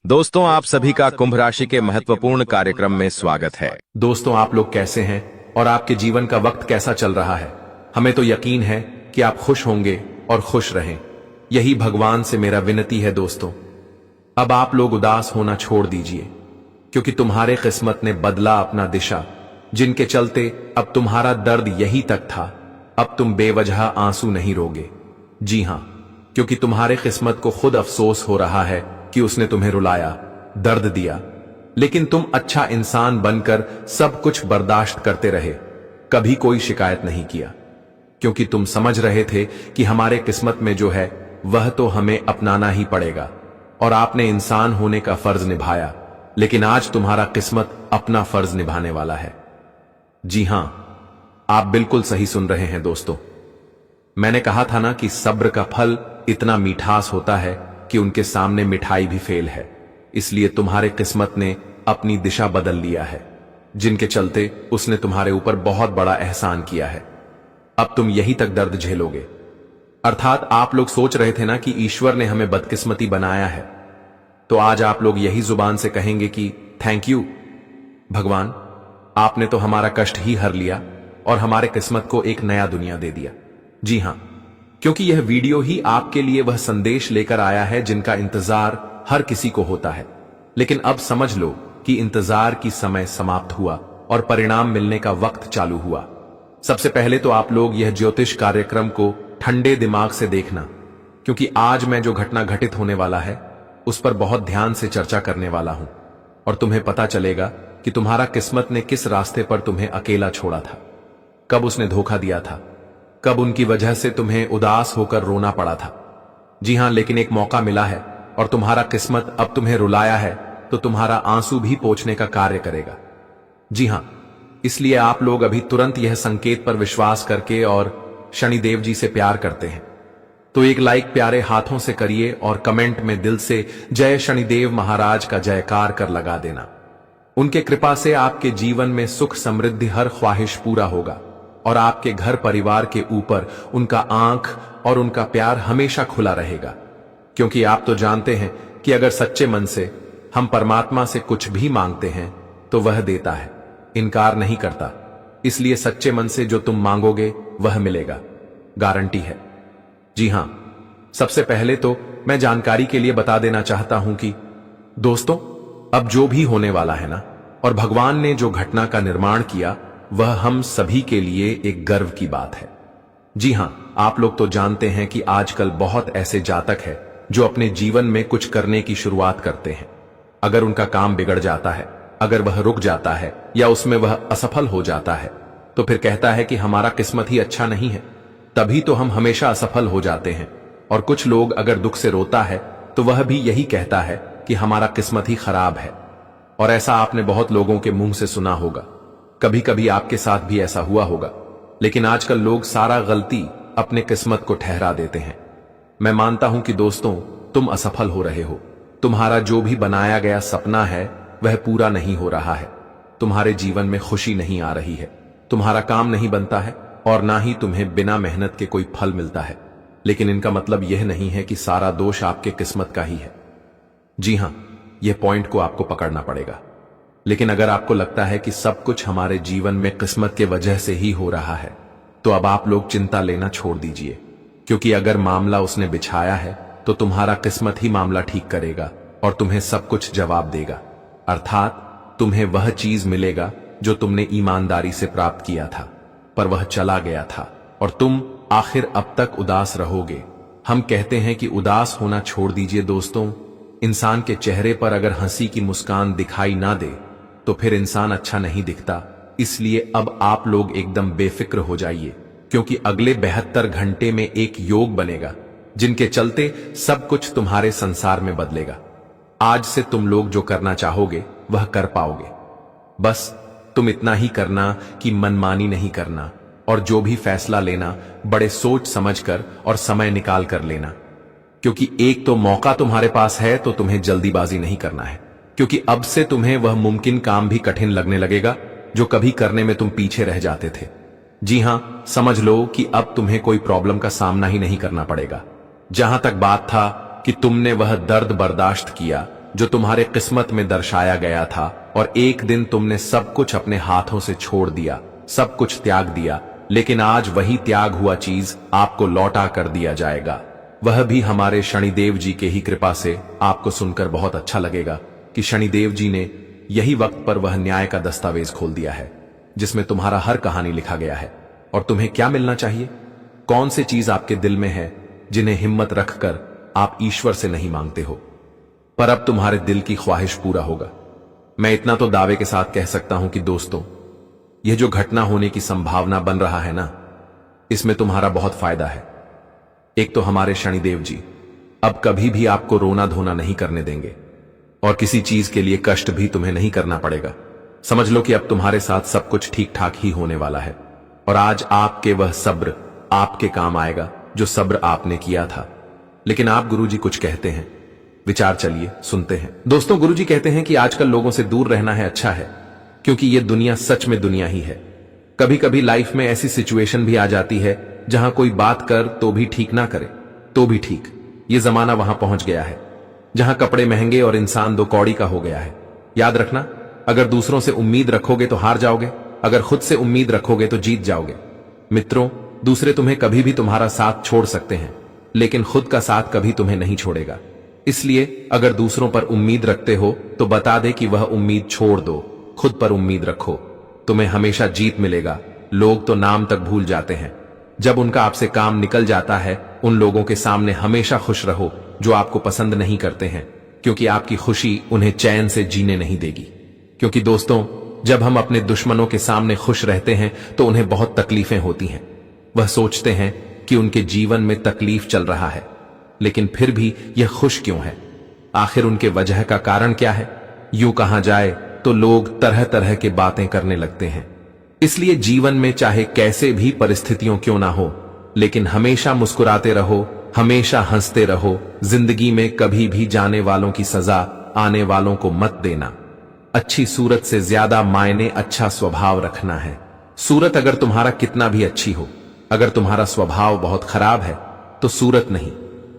दोस्तों, आप सभी का कुंभ राशि के महत्वपूर्ण कार्यक्रम में स्वागत है। दोस्तों, आप लोग कैसे हैं और आपके जीवन का वक्त कैसा चल रहा है? हमें तो यकीन है कि आप खुश होंगे और खुश रहें। यही भगवान से मेरा विनती है। दोस्तों, अब आप लोग उदास होना छोड़ दीजिए, क्योंकि तुम्हारे किस्मत ने बदला अपना दिशा। जिनके चलते अब तुम्हारा दर्द यही तक था, अब तुम बेवजह आंसू नहीं रोगे। जी हां, क्योंकि तुम्हारे किस्मत को खुद अफसोस हो रहा है कि उसने तुम्हें रुलाया, दर्द दिया, लेकिन तुम अच्छा इंसान बनकर सब कुछ बर्दाश्त करते रहे, कभी कोई शिकायत नहीं किया, क्योंकि तुम समझ रहे थे कि हमारे किस्मत में जो है वह तो हमें अपनाना ही पड़ेगा। और आपने इंसान होने का फर्ज निभाया, लेकिन आज तुम्हारा किस्मत अपना फर्ज निभाने वाला है। जी हां, आप बिल्कुल सही सुन रहे हैं दोस्तों। मैंने कहा था ना कि सब्र का फल इतना मीठास होता है कि उनके सामने मिठाई भी फेल है। इसलिए तुम्हारे किस्मत ने अपनी दिशा बदल लिया है, जिनके चलते उसने तुम्हारे ऊपर बहुत बड़ा एहसान किया है। अब तुम यही तक दर्द झेलोगे। अर्थात आप लोग सोच रहे थे ना कि ईश्वर ने हमें बदकिस्मती बनाया है, तो आज आप लोग यही जुबान से कहेंगे कि थैंक यू भगवान, आपने तो हमारा कष्ट ही हर लिया और हमारे किस्मत को एक नया दुनिया दे दिया। जी हां, क्योंकि यह वीडियो ही आपके लिए वह संदेश लेकर आया है जिनका इंतजार हर किसी को होता है। लेकिन अब समझ लो कि इंतजार की समय समाप्त हुआ और परिणाम मिलने का वक्त चालू हुआ। सबसे पहले तो आप लोग यह ज्योतिष कार्यक्रम को ठंडे दिमाग से देखना, क्योंकि आज मैं जो घटना घटित होने वाला है उस पर बहुत ध्यान से चर्चा करने वाला हूं, और तुम्हें पता चलेगा कि तुम्हारा किस्मत ने किस रास्ते पर तुम्हें अकेला छोड़ा था, कब उसने धोखा दिया था, कब उनकी वजह से तुम्हें उदास होकर रोना पड़ा था। जी हां, लेकिन एक मौका मिला है और तुम्हारा किस्मत अब तुम्हें रुलाया है तो तुम्हारा आंसू भी पोंछने का कार्य करेगा। जी हां, इसलिए आप लोग अभी तुरंत यह संकेत पर विश्वास करके और शनिदेव जी से प्यार करते हैं तो एक लाइक प्यारे हाथों से करिए और कमेंट में दिल से जय शनिदेव महाराज का जयकार कर लगा देना। उनके कृपा से आपके जीवन में सुख समृद्धि हर ख्वाहिश पूरा होगा और आपके घर परिवार के ऊपर उनका आंख और उनका प्यार हमेशा खुला रहेगा। क्योंकि आप तो जानते हैं कि अगर सच्चे मन से हम परमात्मा से कुछ भी मांगते हैं तो वह देता है, इनकार नहीं करता। इसलिए सच्चे मन से जो तुम मांगोगे वह मिलेगा, गारंटी है। जी हां, सबसे पहले तो मैं जानकारी के लिए बता देना चाहता हूं कि दोस्तों, अब जो भी होने वाला है ना, और भगवान ने जो घटना का निर्माण किया वह हम सभी के लिए एक गर्व की बात है। जी हां, आप लोग तो जानते हैं कि आजकल बहुत ऐसे जातक हैं जो अपने जीवन में कुछ करने की शुरुआत करते हैं। अगर उनका काम बिगड़ जाता है, अगर वह रुक जाता है या उसमें वह असफल हो जाता है, तो फिर कहता है कि हमारा किस्मत ही अच्छा नहीं है, तभी तो हम हमेशा असफल हो जाते हैं। और कुछ लोग अगर दुख से रोता है तो वह भी यही कहता है कि हमारा किस्मत ही खराब है। और ऐसा आपने बहुत लोगों के मुंह से सुना होगा, कभी कभी आपके साथ भी ऐसा हुआ होगा। लेकिन आजकल लोग सारा गलती अपने किस्मत को ठहरा देते हैं। मैं मानता हूं कि दोस्तों, तुम असफल हो रहे हो। तुम्हारा जो भी बनाया गया सपना है वह पूरा नहीं हो रहा है। तुम्हारे जीवन में खुशी नहीं आ रही है, तुम्हारा काम नहीं बनता है और ना ही तुम्हें बिना मेहनत के कोई फल मिलता है। लेकिन इनका मतलब यह नहीं है कि सारा दोष आपके किस्मत का ही है। जी हां, यह पॉइंट को आपको पकड़ना पड़ेगा। लेकिन अगर आपको लगता है कि सब कुछ हमारे जीवन में किस्मत के वजह से ही हो रहा है, तो अब आप लोग चिंता लेना छोड़ दीजिए, क्योंकि अगर मामला उसने बिछाया है तो तुम्हारा किस्मत ही मामला ठीक करेगा और तुम्हें सब कुछ जवाब देगा। अर्थात तुम्हें वह चीज मिलेगा जो तुमने ईमानदारी से प्राप्त किया था, पर वह चला गया था और तुम आखिर अब तक उदास रहोगे। हम कहते हैं कि उदास होना छोड़ दीजिए दोस्तों। इंसान के चेहरे पर अगर हंसी की मुस्कान दिखाई ना दे तो फिर इंसान अच्छा नहीं दिखता। इसलिए अब आप लोग एकदम बेफिक्र हो जाइए, क्योंकि अगले 72 घंटे में एक योग बनेगा जिनके चलते सब कुछ तुम्हारे संसार में बदलेगा। आज से तुम लोग जो करना चाहोगे वह कर पाओगे। बस तुम इतना ही करना कि मनमानी नहीं करना, और जो भी फैसला लेना बड़े सोच समझकर और समय निकाल कर लेना। क्योंकि एक तो मौका तुम्हारे पास है तो तुम्हें जल्दीबाजी नहीं करना है, क्योंकि अब से तुम्हें वह मुमकिन काम भी कठिन लगने लगेगा जो कभी करने में तुम पीछे रह जाते थे। जी हां, समझ लो कि अब तुम्हें कोई प्रॉब्लम का सामना ही नहीं करना पड़ेगा। जहां तक बात था कि तुमने वह दर्द बर्दाश्त किया जो तुम्हारे किस्मत में दर्शाया गया था, और एक दिन तुमने सब कुछ अपने हाथों से छोड़ दिया, सब कुछ त्याग दिया, लेकिन आज वही त्याग हुआ चीज आपको लौटा कर दिया जाएगा। वह भी हमारे शनिदेव जी के ही कृपा से। आपको सुनकर बहुत अच्छा लगेगा कि शनिदेव जी ने यही वक्त पर वह न्याय का दस्तावेज खोल दिया है, जिसमें तुम्हारा हर कहानी लिखा गया है। और तुम्हें क्या मिलना चाहिए, कौन सी चीज आपके दिल में है जिन्हें हिम्मत रखकर आप ईश्वर से नहीं मांगते हो, पर अब तुम्हारे दिल की ख्वाहिश पूरा होगा। मैं इतना तो दावे के साथ कह सकता हूं कि दोस्तों, यह जो घटना होने की संभावना बन रहा है ना, इसमें तुम्हारा बहुत फायदा है। एक तो हमारे शनिदेव जी अब कभी भी आपको रोना धोना नहीं करने देंगे, और किसी चीज के लिए कष्ट भी तुम्हें नहीं करना पड़ेगा। समझ लो कि अब तुम्हारे साथ सब कुछ ठीक ठाक ही होने वाला है, और आज आपके वह सब्र आपके काम आएगा जो सब्र आपने किया था। लेकिन आप गुरुजी कुछ कहते हैं, विचार चलिए सुनते हैं। दोस्तों, गुरुजी कहते हैं कि आजकल लोगों से दूर रहना है अच्छा है, क्योंकि यह दुनिया सच में दुनिया ही है। कभी कभी लाइफ में ऐसी सिचुएशन भी आ जाती है जहां कोई बात कर तो भी ठीक ना करे तो भी ठीक। यह जमाना वहां पहुंच गया है जहां कपड़े महंगे और इंसान दो कौड़ी का हो गया है। याद रखना, अगर दूसरों से उम्मीद रखोगे तो हार जाओगे, अगर खुद से उम्मीद रखोगे तो जीत जाओगे। मित्रों, दूसरे तुम्हें कभी भी तुम्हारा साथ छोड़ सकते हैं, लेकिन खुद का साथ कभी तुम्हें नहीं छोड़ेगा। इसलिए अगर दूसरों पर उम्मीद रखते हो तो बता दे कि वह उम्मीद छोड़ दो, खुद पर उम्मीद रखो, तुम्हें हमेशा जीत मिलेगा। लोग तो नाम तक भूल जाते हैं, जब उनका आपसे काम निकल जाता है। उन लोगों के सामने हमेशा खुश रहो जो आपको पसंद नहीं करते हैं, क्योंकि आपकी खुशी उन्हें चैन से जीने नहीं देगी। क्योंकि दोस्तों, जब हम अपने दुश्मनों के सामने खुश रहते हैं तो उन्हें बहुत तकलीफें होती हैं। वह सोचते हैं कि उनके जीवन में तकलीफ चल रहा है, लेकिन फिर भी यह खुश क्यों है? आखिर उनके वजह का कारण क्या है? यूं कहा जाए तो लोग तरह तरह के बातें करने लगते हैं। इसलिए जीवन में चाहे कैसे भी परिस्थितियों क्यों ना हो, लेकिन हमेशा मुस्कुराते रहो, हमेशा हंसते रहो। जिंदगी में कभी भी जाने वालों की सजा आने वालों को मत देना। अच्छी सूरत से ज्यादा मायने अच्छा स्वभाव रखना है। सूरत अगर तुम्हारा कितना भी अच्छी हो, अगर तुम्हारा स्वभाव बहुत खराब है तो सूरत नहीं,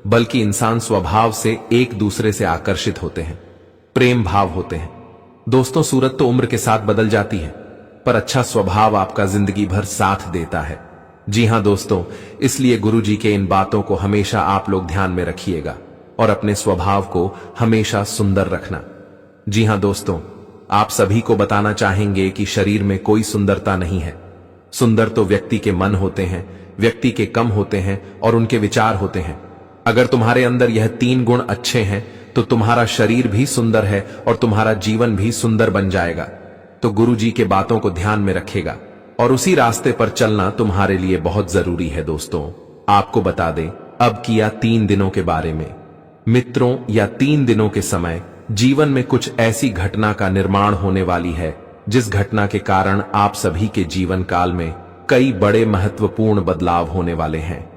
बल्कि इंसान स्वभाव से एक दूसरे से आकर्षित होते हैं, प्रेम भाव होते हैं। दोस्तों, सूरत तो उम्र के साथ बदल जाती है, पर अच्छा स्वभाव आपका जिंदगी भर साथ देता है। जी हां दोस्तों, इसलिए गुरुजी के इन बातों को हमेशा आप लोग ध्यान में रखिएगा और अपने स्वभाव को हमेशा सुंदर रखना। जी हां दोस्तों, आप सभी को बताना चाहेंगे कि शरीर में कोई सुंदरता नहीं है। सुंदर तो व्यक्ति के मन होते हैं, व्यक्ति के कम होते हैं और उनके विचार होते हैं। अगर तुम्हारे अंदर यह 3 गुण अच्छे हैं तो तुम्हारा शरीर भी सुंदर है और तुम्हारा जीवन भी सुंदर बन जाएगा। तो गुरुजी के बातों को ध्यान में रखेगा और उसी रास्ते पर चलना तुम्हारे लिए बहुत जरूरी है। दोस्तों, आपको बता दें अब किया 3 दिनों के बारे में। मित्रों, या 3 दिनों के समय जीवन में कुछ ऐसी घटना का निर्माण होने वाली है जिस घटना के कारण आप सभी के जीवन काल में कई बड़े महत्वपूर्ण बदलाव होने वाले हैं।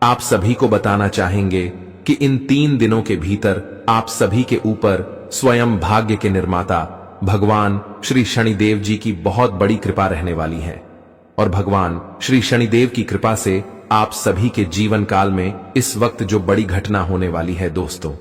आप सभी को बताना चाहेंगे कि इन 3 दिनों के भीतर आप सभी के ऊपर स्वयं भाग्य के निर्माता भगवान श्री शनिदेव जी की बहुत बड़ी कृपा रहने वाली है। और भगवान श्री शनिदेव की कृपा से आप सभी के जीवन काल में इस वक्त जो बड़ी घटना होने वाली है दोस्तों,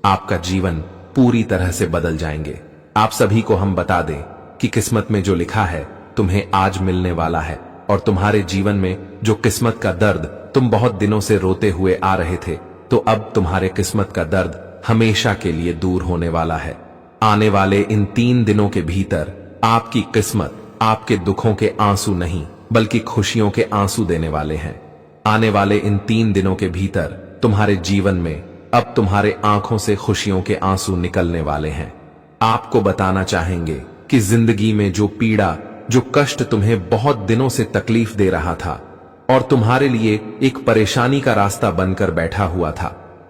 आपका जीवन पूरी तरह से बदल जाएंगे। आप सभी को हम बता दें कि किस्मत में जो लिखा है तुम्हें आज मिलने वाला है, और तुम्हारे जीवन में जो किस्मत का दर्द तुम बहुत दिनों से रोते हुए आ रहे थे, तो अब तुम्हारे किस्मत का दर्द हमेशा के लिए दूर होने वाला है। आने वाले इन 3 दिनों के भीतर आपकी किस्मत आपके दुखों के आंसू नहीं बल्कि खुशियों के आंसू देने वाले हैं। आने वाले इन 3 दिनों के भीतर तुम्हारे जीवन में अब तुम्हारे आंखों से खुशियों के आंसू निकलने वाले हैं। आपको बताना चाहेंगे कि जिंदगी में जो पीड़ा, जो कष्ट तुम्हें बहुत दिनों से तकलीफ दे रहा था और तुम्हारे लिए एक परेशानी का रास्ता बनकर बैठा हुआ था,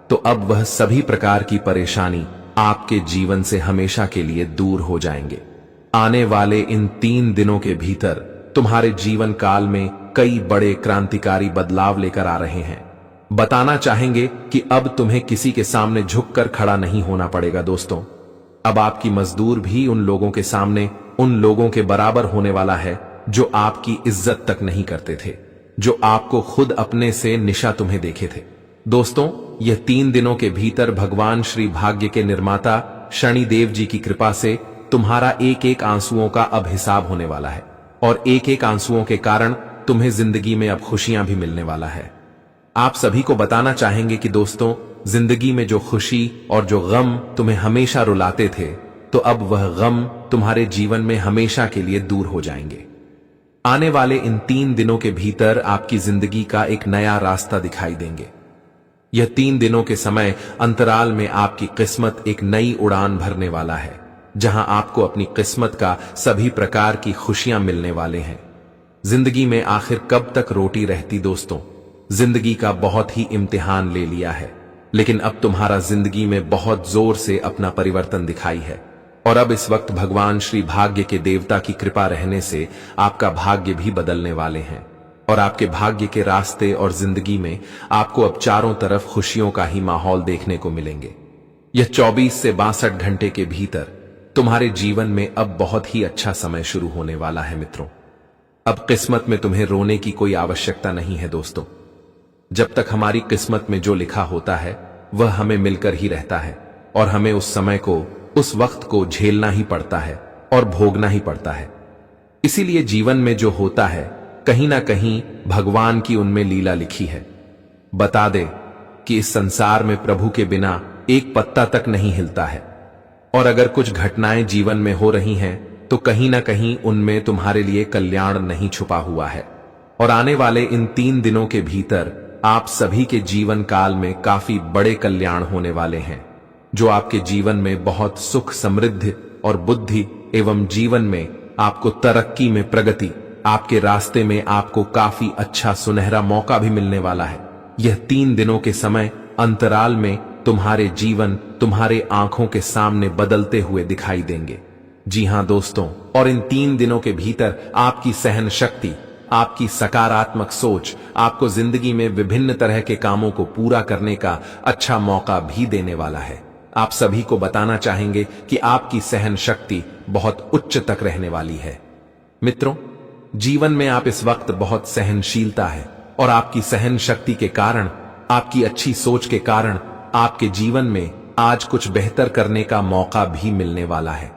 तो अब वह सभी प्रकार की परेशानी आपके जीवन से हमेशा के लिए दूर हो जाएंगे। आने वाले इन 3 दिनों के भीतर तुम्हारे जीवन काल में कई बड़े क्रांतिकारी बदलाव लेकर आ रहे हैं। बताना चाहेंगे कि अब तुम्हें किसी के सामने झुककर खड़ा नहीं होना पड़ेगा दोस्तों। अब आपकी मजदूर भी उन लोगों के सामने उन लोगों के बराबर होने वाला है जो आपकी इज्जत तक नहीं करते थे, जो आपको खुद अपने से निशा तुम्हें देखे थे। दोस्तों, यह 3 दिनों के भीतर भगवान श्री भाग्य के निर्माता शनिदेव जी की कृपा से तुम्हारा एक एक आंसुओं का अब हिसाब होने वाला है और एक एक आंसुओं के कारण तुम्हें जिंदगी में अब खुशियां भी मिलने वाला है। आप सभी को बताना चाहेंगे कि दोस्तों, जिंदगी में जो खुशी और जो गम तुम्हें हमेशा रुलाते थे, तो अब वह गम तुम्हारे जीवन में हमेशा के लिए दूर हो जाएंगे। आने वाले इन 3 दिनों के भीतर आपकी जिंदगी का एक नया रास्ता दिखाई देंगे। यह 3 दिनों के समय अंतराल में आपकी किस्मत एक नई उड़ान भरने वाला है, जहां आपको अपनी किस्मत का सभी प्रकार की खुशियां मिलने वाले हैं। जिंदगी में आखिर कब तक रोटी रहती दोस्तों, जिंदगी का बहुत ही इम्तिहान ले लिया है, लेकिन अब तुम्हारा जिंदगी में बहुत जोर से अपना परिवर्तन दिखाई है और अब इस वक्त भगवान श्री भाग्य के देवता की कृपा रहने से आपका भाग्य भी बदलने वाले हैं और आपके भाग्य के रास्ते और जिंदगी में आपको अब चारों तरफ खुशियों का ही माहौल देखने को मिलेंगे। यह 24 से 62 घंटे के भीतर तुम्हारे जीवन में अब बहुत ही अच्छा समय शुरू होने वाला है मित्रों। अब किस्मत में तुम्हें रोने की कोई आवश्यकता नहीं है दोस्तों। जब तक हमारी किस्मत में जो लिखा होता है वह हमें मिलकर ही रहता है और हमें उस समय को, उस वक्त को झेलना ही पड़ता है और भोगना ही पड़ता है। इसीलिए जीवन में जो होता है कहीं ना कहीं भगवान की उनमें लीला लिखी है। बता दे कि इस संसार में प्रभु के बिना एक पत्ता तक नहीं हिलता है और अगर कुछ घटनाएं जीवन में हो रही हैं तो कहीं ना कहीं उनमें तुम्हारे लिए कल्याण नहीं छुपा हुआ है। और आने वाले इन 3 दिनों के भीतर आप सभी के जीवन काल में काफी बड़े कल्याण होने वाले हैं, जो आपके जीवन में बहुत सुख, समृद्धि और बुद्धि एवं जीवन में आपको तरक्की में प्रगति, आपके रास्ते में आपको काफी अच्छा सुनहरा मौका भी मिलने वाला है। यह 3 दिनों के समय अंतराल में तुम्हारे जीवन तुम्हारे आंखों के सामने बदलते हुए दिखाई देंगे। जी हां दोस्तों, और इन 3 दिनों के भीतर आपकी सहन शक्ति, आपकी सकारात्मक सोच आपको जिंदगी में विभिन्न तरह के कामों को पूरा करने का अच्छा मौका भी देने वाला है। आप सभी को बताना चाहेंगे कि आपकी सहन शक्ति बहुत उच्च तक रहने वाली है। मित्रों, जीवन में आप इस वक्त बहुत सहनशीलता है और आपकी सहन शक्ति के कारण, आपकी अच्छी सोच के कारण आपके जीवन में आज कुछ बेहतर करने का मौका भी मिलने वाला है।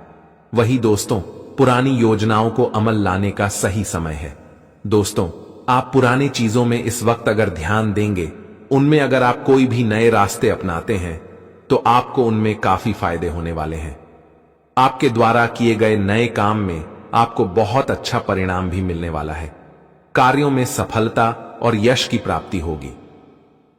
वही दोस्तों, पुरानी योजनाओं को अमल लाने का सही समय है। दोस्तों, आप पुरानी चीजों में इस वक्त अगर ध्यान देंगे, उनमें अगर आप कोई भी नए रास्ते अपनाते हैं तो आपको उनमें काफी फायदे होने वाले हैं। आपके द्वारा किए गए नए काम में आपको बहुत अच्छा परिणाम भी मिलने वाला है। कार्यों में सफलता और यश की प्राप्ति होगी।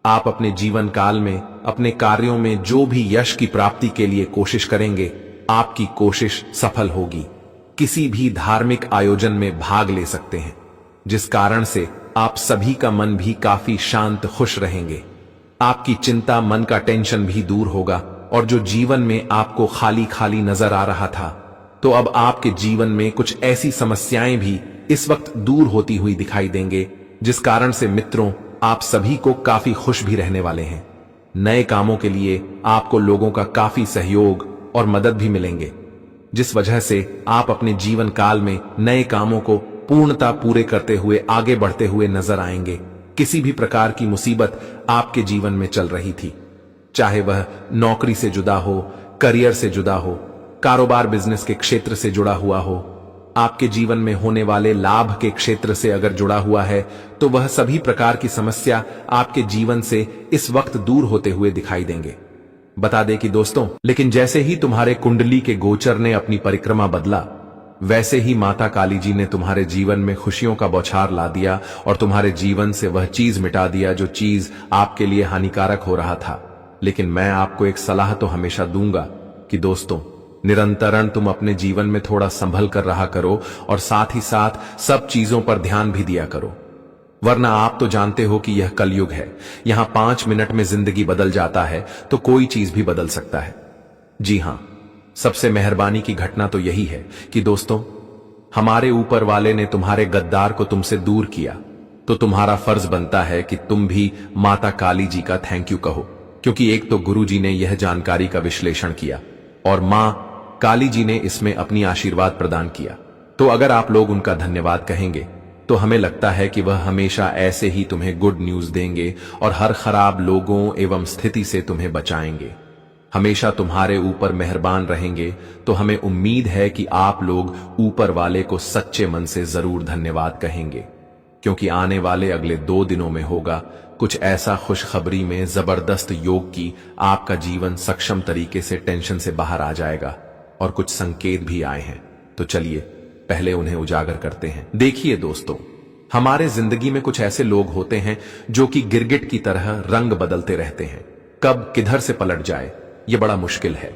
आप अपने जीवन काल में अपने कार्यों में जो भी यश की प्राप्ति के लिए कोशिश करेंगे, आपकी कोशिश सफल होगी। किसी भी धार्मिक आयोजन में भाग ले सकते हैं, जिस कारण से आप सभी का मन भी काफी शांत, खुश रहेंगे। आपकी चिंता, मन का टेंशन भी दूर होगा और जो जीवन में आपको खाली खाली नजर आ रहा था, तो अब आपके जीवन में कुछ ऐसी समस्याएं भी इस वक्त दूर होती हुई दिखाई देंगे, जिस कारण से मित्रों आप सभी को काफी खुश भी रहने वाले हैं। नए कामों के लिए आपको लोगों का काफी सहयोग और मदद भी मिलेंगे, जिस वजह से आप अपने जीवन काल में नए कामों को पूर्णता पूरे करते हुए आगे बढ़ते हुए नजर आएंगे। किसी भी प्रकार की मुसीबत आपके जीवन में चल रही थी, चाहे वह नौकरी से जुड़ा हो, करियर से जुड़ा हो, कारोबार बिजनेस के क्षेत्र से जुड़ा हुआ हो, आपके जीवन में होने वाले लाभ के क्षेत्र से अगर जुड़ा हुआ है, तो वह सभी प्रकार की समस्या आपके जीवन से इस वक्त दूर होते हुए दिखाई देंगे। बता दें कि दोस्तों, लेकिन जैसे ही तुम्हारे कुंडली के गोचर ने अपनी परिक्रमा बदला, वैसे ही माता काली जी ने तुम्हारे जीवन में खुशियों का बौछार ला दिया और तुम्हारे जीवन से वह चीज मिटा दिया जो चीज आपके लिए हानिकारक हो रहा था। लेकिन मैं आपको एक सलाह तो हमेशा दूंगा कि दोस्तों, निरंतरण तुम अपने जीवन में थोड़ा संभल कर रहा करो और साथ ही साथ सब चीजों पर ध्यान भी दिया करो, वरना आप तो जानते हो कि यह कलयुग है। यहां 5 मिनट में जिंदगी बदल जाता है तो कोई चीज भी बदल सकता है। जी हां, सबसे मेहरबानी की घटना तो यही है कि दोस्तों, हमारे ऊपर वाले ने तुम्हारे गद्दार को तुमसे दूर किया, तो तुम्हारा फर्ज बनता है कि तुम भी माता काली जी का थैंक यू कहो, क्योंकि एक तो गुरु जी ने यह जानकारी का विश्लेषण किया और मां काली जी ने इसमें अपनी आशीर्वाद प्रदान किया। तो अगर आप लोग उनका धन्यवाद कहेंगे तो हमें लगता है कि वह हमेशा ऐसे ही तुम्हें गुड न्यूज देंगे और हर खराब लोगों एवं स्थिति से तुम्हें बचाएंगे। हमेशा तुम्हारे ऊपर मेहरबान रहेंगे, तो हमें उम्मीद है कि आप लोग ऊपर वाले को सच्चे मन से जरूर धन्यवाद कहेंगे, क्योंकि आने वाले अगले 2 दिनों में होगा कुछ ऐसा खुशखबरी में जबरदस्त योग की आपका जीवन सक्षम तरीके से टेंशन से बाहर आ जाएगा और कुछ संकेत भी आए हैं। तो चलिए पहले उन्हें उजागर करते हैं। देखिए दोस्तों, हमारे जिंदगी में कुछ ऐसे लोग होते हैं जो कि गिरगिट की तरह रंग बदलते रहते हैं। कब किधर से पलट जाए ये बड़ा मुश्किल है,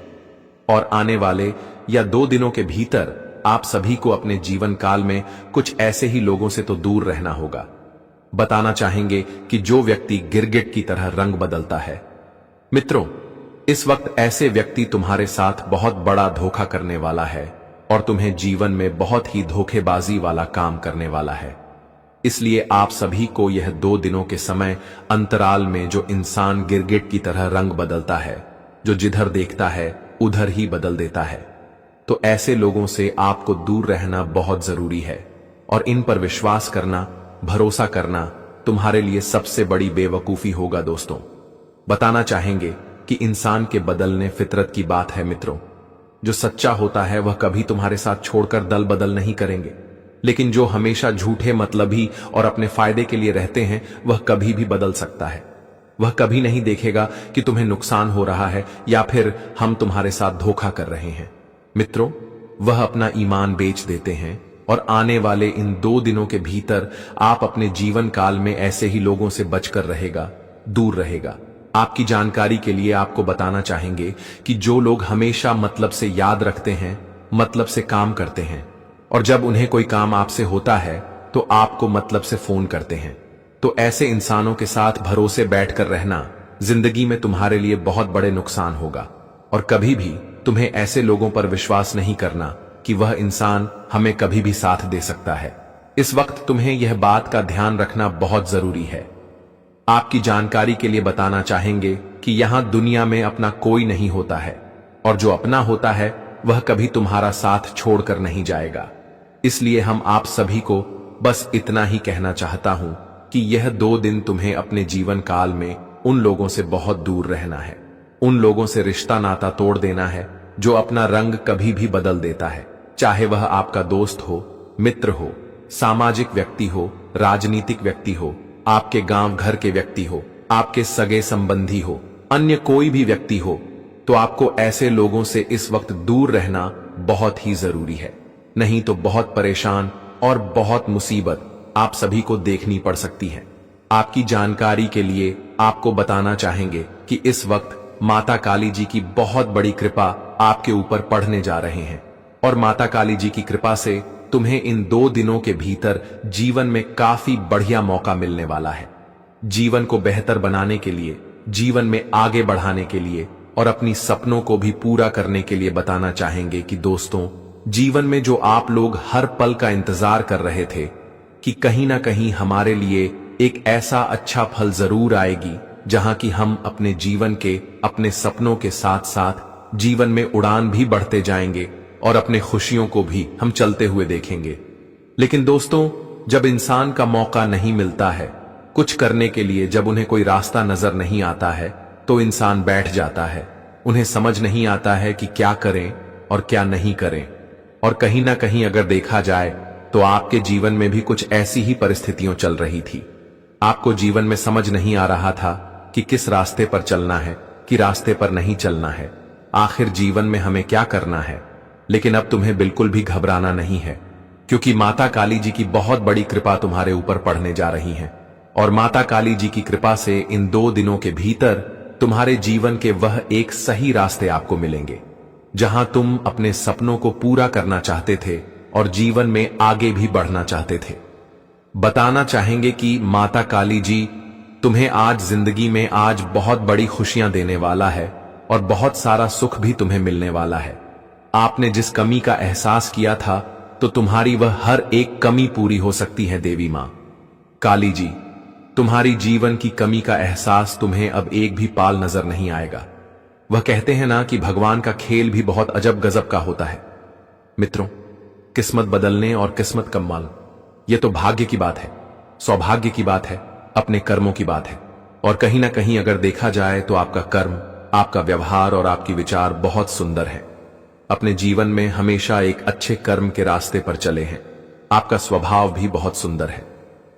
और आने वाले या 2 दिनों के भीतर आप सभी को अपने जीवन काल में कुछ ऐसे ही लोगों से तो दूर रहना होगा। बताना चाहेंगे कि जो व्यक्ति गिरगिट की तरह रंग बदलता है, मित्रों, इस वक्त ऐसे व्यक्ति तुम्हारे साथ बहुत बड़ा धोखा करने वाला है और तुम्हें जीवन में बहुत ही धोखेबाजी वाला काम करने वाला है। इसलिए आप सभी को यह 2 दिनों के समय अंतराल में जो इंसान गिरगिट की तरह रंग बदलता है, जो जिधर देखता है उधर ही बदल देता है, तो ऐसे लोगों से आपको दूर रहना बहुत जरूरी है और इन पर विश्वास करना, भरोसा करना तुम्हारे लिए सबसे बड़ी बेवकूफी होगा। दोस्तों, बताना चाहेंगे कि इंसान के बदलने फितरत की बात है। मित्रों, जो सच्चा होता है वह कभी तुम्हारे साथ छोड़कर दल बदल नहीं करेंगे, लेकिन जो हमेशा झूठे मतलबी और अपने फायदे के लिए रहते हैं वह कभी भी बदल सकता है। वह कभी नहीं देखेगा कि तुम्हें नुकसान हो रहा है या फिर हम तुम्हारे साथ धोखा कर रहे हैं। मित्रों, वह अपना ईमान बेच देते हैं और आने वाले इन 2 दिनों के भीतर आप अपने जीवन काल में ऐसे ही लोगों से बचकर रहेगा, दूर रहेगा। आपकी जानकारी के लिए आपको बताना चाहेंगे कि जो लोग हमेशा मतलब से याद रखते हैं, मतलब से काम करते हैं, और जब उन्हें कोई काम आपसे होता है तो आपको मतलब से फोन करते हैं, तो ऐसे इंसानों के साथ भरोसे बैठकर रहना जिंदगी में तुम्हारे लिए बहुत बड़े नुकसान होगा। और कभी भी तुम्हें ऐसे लोगों पर विश्वास नहीं करना कि वह इंसान हमें कभी भी साथ दे सकता है। इस वक्त तुम्हें यह बात का ध्यान रखना बहुत जरूरी है। आपकी जानकारी के लिए बताना चाहेंगे कि यहां दुनिया में अपना कोई नहीं होता है, और जो अपना होता है वह कभी तुम्हारा साथ छोड़कर नहीं जाएगा। इसलिए हम आप सभी को बस इतना ही कहना चाहता हूं कि यह 2 दिन तुम्हें अपने जीवन काल में उन लोगों से बहुत दूर रहना है, उन लोगों से रिश्ता नाता तोड़ देना है जो अपना रंग कभी भी बदल देता है, चाहे वह आपका दोस्त हो, मित्र हो, सामाजिक व्यक्ति हो, राजनीतिक व्यक्ति हो, आपके गांव घर के व्यक्ति हो, आपके सगे संबंधी हो, अन्य कोई भी व्यक्ति हो, तो आपको ऐसे लोगों से इस वक्त दूर रहना बहुत ही जरूरी है। नहीं तो बहुत परेशान और बहुत मुसीबत आप सभी को देखनी पड़ सकती है। आपकी जानकारी के लिए आपको बताना चाहेंगे कि इस वक्त माता काली जी की बहुत बड़ी कृपा आपके ऊपर पड़ने जा रहे हैं, और माता काली जी की कृपा से तुम्हें इन 2 दिनों के भीतर जीवन में काफी बढ़िया मौका मिलने वाला है। जीवन को बेहतर बनाने के लिए, जीवन में आगे बढ़ाने के लिए और अपनी सपनों को भी पूरा करने के लिए बताना चाहेंगे कि दोस्तों, जीवन में जो आप लोग हर पल का इंतजार कर रहे थे कि कहीं ना कहीं हमारे लिए एक ऐसा अच्छा फल जरूर आएगी जहां कि हम अपने जीवन के, अपने सपनों के साथ साथ जीवन में उड़ान भी बढ़ते जाएंगे और अपने खुशियों को भी हम चलते हुए देखेंगे। लेकिन दोस्तों, जब इंसान का मौका नहीं मिलता है कुछ करने के लिए, जब उन्हें कोई रास्ता नजर नहीं आता है, तो इंसान बैठ जाता है। उन्हें समझ नहीं आता है कि क्या करें और क्या नहीं करें। और कहीं ना कहीं अगर देखा जाए तो आपके जीवन में भी कुछ ऐसी ही परिस्थितियां चल रही थी। आपको जीवन में समझ नहीं आ रहा था कि किस रास्ते पर चलना है, कि रास्ते पर नहीं चलना है, आखिर जीवन में हमें क्या करना है। लेकिन अब तुम्हें बिल्कुल भी घबराना नहीं है, क्योंकि माता काली जी की बहुत बड़ी कृपा तुम्हारे ऊपर पड़ने जा रही है। और माता काली जी की कृपा से इन 2 दिनों के भीतर तुम्हारे जीवन के वह एक सही रास्ते आपको मिलेंगे, जहां तुम अपने सपनों को पूरा करना चाहते थे और जीवन में आगे भी बढ़ना चाहते थे। बताना चाहेंगे कि माता काली जी तुम्हें आज जिंदगी में आज बहुत बड़ी खुशियां देने वाला है और बहुत सारा सुख भी तुम्हें मिलने वाला है। आपने जिस कमी का एहसास किया था, तो तुम्हारी वह हर एक कमी पूरी हो सकती है। देवी मां काली जी, तुम्हारी जीवन की कमी का एहसास तुम्हें अब एक भी पाल नजर नहीं आएगा। वह कहते हैं ना कि भगवान का खेल भी बहुत अजब गजब का होता है। मित्रों, किस्मत बदलने और किस्मत कमाना, यह तो भाग्य की बात है, सौभाग्य की बात है, अपने कर्मों की बात है। और कहीं ना कहीं अगर देखा जाए तो आपका कर्म, आपका व्यवहार और आपकी विचार बहुत सुंदर है। अपने जीवन में हमेशा एक अच्छे कर्म के रास्ते पर चले हैं। आपका स्वभाव भी बहुत सुंदर है।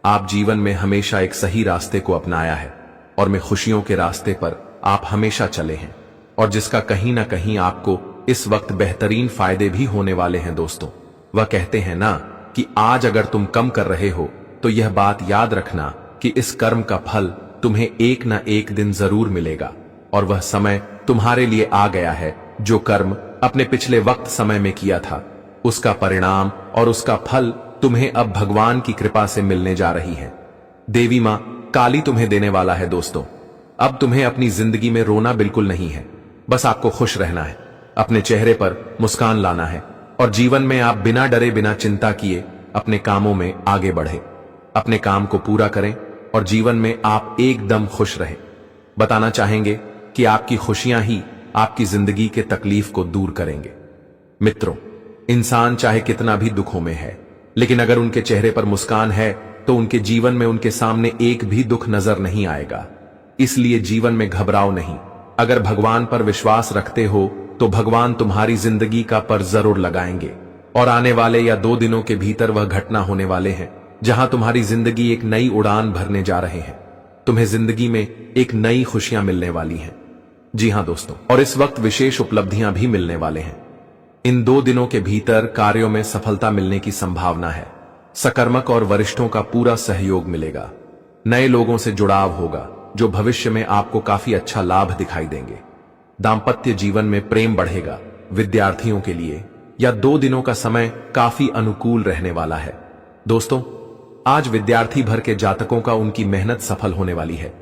आप जीवन में हमेशा एक सही रास्ते को अपनाया है और मैं खुशियों के रास्ते पर आप हमेशा चले हैं, और जिसका कहीं ना कहीं आपको इस वक्त बेहतरीन फायदे भी होने वाले हैं दोस्तों। वह कहते हैं ना कि आज अगर तुम कम कर रहे हो तो यह बात याद रखना कि इस कर्म का फल तुम्हें एक ना एक दिन जरूर मिलेगा, और वह समय तुम्हारे लिए आ गया है। जो कर्म अपने पिछले वक्त समय में किया था, उसका परिणाम और उसका फल तुम्हें अब भगवान की कृपा से मिलने जा रही है। देवी मां काली तुम्हें देने वाला है दोस्तों। अब तुम्हें अपनी जिंदगी में रोना बिल्कुल नहीं है, बस आपको खुश रहना है, अपने चेहरे पर मुस्कान लाना है, और जीवन में आप बिना डरे बिना चिंता किए अपने कामों में आगे बढ़े, अपने काम को पूरा करें और जीवन में आप एकदम खुश रहें। बताना चाहेंगे कि आपकी खुशियां ही आपकी जिंदगी के तकलीफ को दूर करेंगे। मित्रों, इंसान चाहे कितना भी दुखों में है, लेकिन अगर उनके चेहरे पर मुस्कान है तो उनके जीवन में उनके सामने एक भी दुख नजर नहीं आएगा। इसलिए जीवन में घबराओ नहीं। अगर भगवान पर विश्वास रखते हो तो भगवान तुम्हारी जिंदगी का पर जरूर लगाएंगे, और आने वाले या 2 दिनों के भीतर वह घटना होने वाले हैं जहां तुम्हारी जिंदगी एक नई उड़ान भरने जा रहे हैं। तुम्हें जिंदगी में एक नई खुशियां मिलने वाली हैं। जी हां दोस्तों, और इस वक्त विशेष उपलब्धियां भी मिलने वाले हैं। इन 2 दिनों के भीतर कार्यों में सफलता मिलने की संभावना है। सकर्मक और वरिष्ठों का पूरा सहयोग मिलेगा। नए लोगों से जुड़ाव होगा जो भविष्य में आपको काफी अच्छा लाभ दिखाई देंगे। दाम्पत्य जीवन में प्रेम बढ़ेगा। विद्यार्थियों के लिए या 2 दिनों का समय काफी अनुकूल रहने वाला है। दोस्तों, आज विद्यार्थी भर के जातकों का उनकी मेहनत सफल होने वाली है।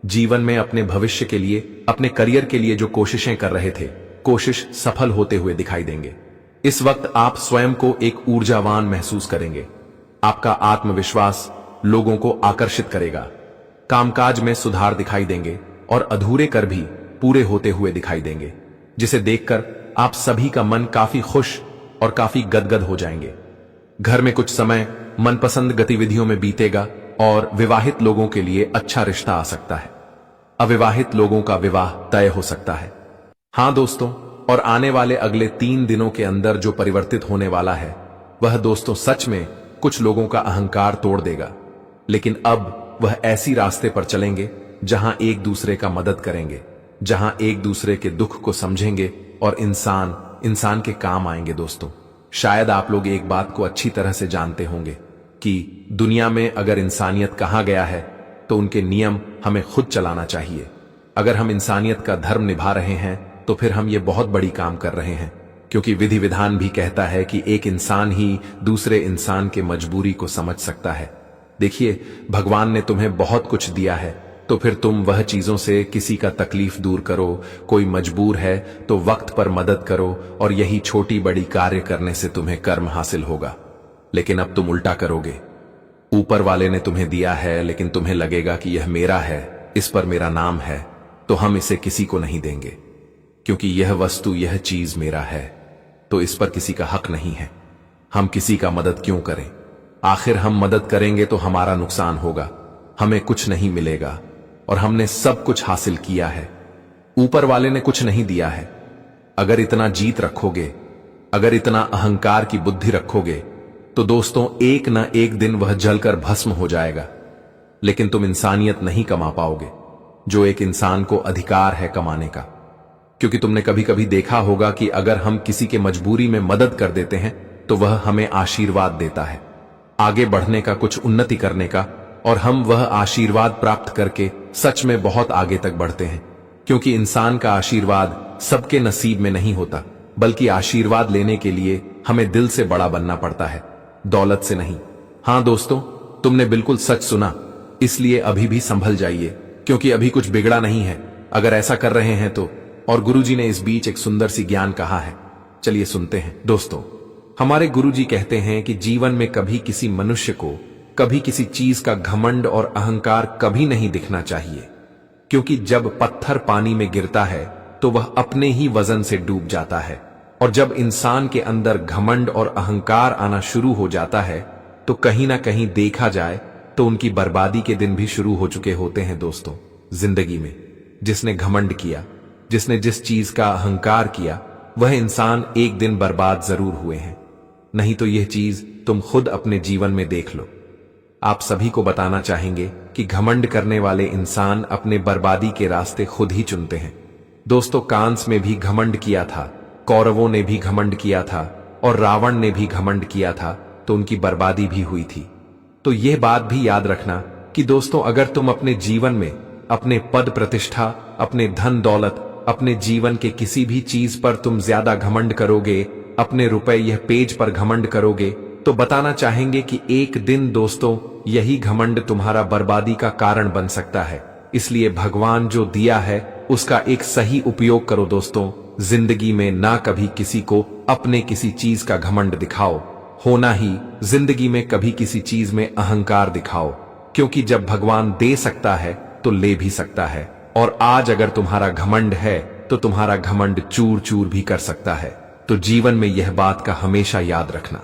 जीवन में अपने भविष्य के लिए, अपने करियर के लिए जो कोशिशें कर रहे थे, कोशिश सफल होते हुए दिखाई देंगे। इस वक्त आप स्वयं को एक ऊर्जावान महसूस करेंगे। आपका आत्मविश्वास लोगों को आकर्षित करेगा। कामकाज में सुधार दिखाई देंगे और अधूरे कर भी पूरे होते हुए दिखाई देंगे, जिसे देखकर आप सभी का मन काफी खुश और काफी गदगद हो जाएंगे। घर में कुछ समय मनपसंद गतिविधियों में बीतेगा और विवाहित लोगों के लिए अच्छा रिश्ता आ सकता है। अविवाहित लोगों का विवाह तय हो सकता है। हां दोस्तों, और आने वाले अगले 3 दिनों के अंदर जो परिवर्तित होने वाला है, वह दोस्तों सच में कुछ लोगों का अहंकार तोड़ देगा। लेकिन अब वह ऐसी रास्ते पर चलेंगे जहां एक दूसरे का मदद करेंगे, जहां एक दूसरे के दुख को समझेंगे और इंसान के काम आएंगे। दोस्तों, शायद आप लोग एक बात को अच्छी तरह से जानते होंगे कि दुनिया में अगर इंसानियत कहा गया है तो उनके नियम हमें खुद चलाना चाहिए। अगर हम इंसानियत का धर्म निभा रहे हैं तो फिर हम ये बहुत बड़ी काम कर रहे हैं, क्योंकि विधि विधान भी कहता है कि एक इंसान ही दूसरे इंसान के मजबूरी को समझ सकता है। देखिए, भगवान ने तुम्हें बहुत कुछ दिया है, तो फिर तुम वह चीजों से किसी का तकलीफ दूर करो। कोई मजबूर है तो वक्त पर मदद करो, और यही छोटी बड़ी कार्य करने से तुम्हें कर्म हासिल होगा। लेकिन अब तुम उल्टा करोगे। ऊपर वाले ने तुम्हें दिया है, लेकिन तुम्हें लगेगा कि यह मेरा है, इस पर मेरा नाम है, तो हम इसे किसी को नहीं देंगे, क्योंकि यह वस्तु, यह चीज मेरा है, तो इस पर किसी का हक नहीं है। हम किसी का मदद क्यों करें? आखिर हम मदद करेंगे तो हमारा नुकसान होगा, हमें कुछ नहीं मिलेगा, और हमने सब कुछ हासिल किया है। ऊपर वाले ने कुछ नहीं दिया है। अगर इतना जीत रखोगे, अगर इतना अहंकार की बुद्धि रखोगे, तो दोस्तों एक ना एक दिन वह जलकर भस्म हो जाएगा। लेकिन तुम इंसानियत नहीं कमा पाओगे, जो एक इंसान को अधिकार है कमाने का। क्योंकि तुमने कभी कभी देखा होगा कि अगर हम किसी के मजबूरी में मदद कर देते हैं तो वह हमें आशीर्वाद देता है, आगे बढ़ने का, कुछ उन्नति करने का, और हम वह आशीर्वाद प्राप्त करके सच में बहुत आगे तक बढ़ते हैं। क्योंकि इंसान का आशीर्वाद सबके नसीब में नहीं होता, बल्कि आशीर्वाद लेने के लिए हमें दिल से बड़ा बनना पड़ता है, दौलत से नहीं। हां दोस्तों, तुमने बिल्कुल सच सुना, इसलिए अभी भी संभल जाइए, क्योंकि अभी कुछ बिगड़ा नहीं है अगर ऐसा कर रहे हैं तो। और गुरुजी ने इस बीच एक सुंदर सी ज्ञान कहा है, चलिए सुनते हैं। दोस्तों, हमारे गुरुजी कहते हैं कि जीवन में कभी किसी मनुष्य को, कभी किसी चीज का घमंड और अहंकार कभी नहीं दिखना चाहिए, क्योंकि जब पत्थर पानी में गिरता है तो वह अपने ही वजन से डूब जाता है, और जब इंसान के अंदर घमंड और अहंकार आना शुरू हो जाता है तो कहीं ना कहीं देखा जाए तो उनकी बर्बादी के दिन भी शुरू हो चुके होते हैं। दोस्तों, जिंदगी में जिसने घमंड किया, जिसने जिस चीज का अहंकार किया वह इंसान एक दिन बर्बाद जरूर हुए हैं। नहीं तो यह चीज तुम खुद अपने जीवन में देख लो। आप सभी को बताना चाहेंगे कि घमंड करने वाले इंसान अपने बर्बादी के रास्ते खुद ही चुनते हैं। दोस्तों, कांस में भी घमंड किया था, कौरवों ने भी घमंड किया था और रावण ने भी घमंड किया था, तो उनकी बर्बादी भी हुई थी। तो यह बात भी याद रखना कि दोस्तों, अगर तुम अपने जीवन में अपने पद प्रतिष्ठा, अपने धन दौलत, अपने जीवन के किसी भी चीज पर तुम ज्यादा घमंड करोगे, अपने रुपए यह पेज पर घमंड करोगे, तो बताना चाहेंगे कि एक दिन दोस्तों यही घमंड तुम्हारा बर्बादी का कारण बन सकता है। इसलिए भगवान जो दिया है उसका एक सही उपयोग करो दोस्तों। जिंदगी में ना कभी किसी को अपने किसी चीज का घमंड दिखाओ, होना ही जिंदगी में कभी किसी चीज में अहंकार दिखाओ, क्योंकि जब भगवान दे सकता है तो ले भी सकता है। और आज अगर तुम्हारा घमंड है तो तुम्हारा घमंड चूर चूर भी कर सकता है। तो जीवन में यह बात का हमेशा याद रखना।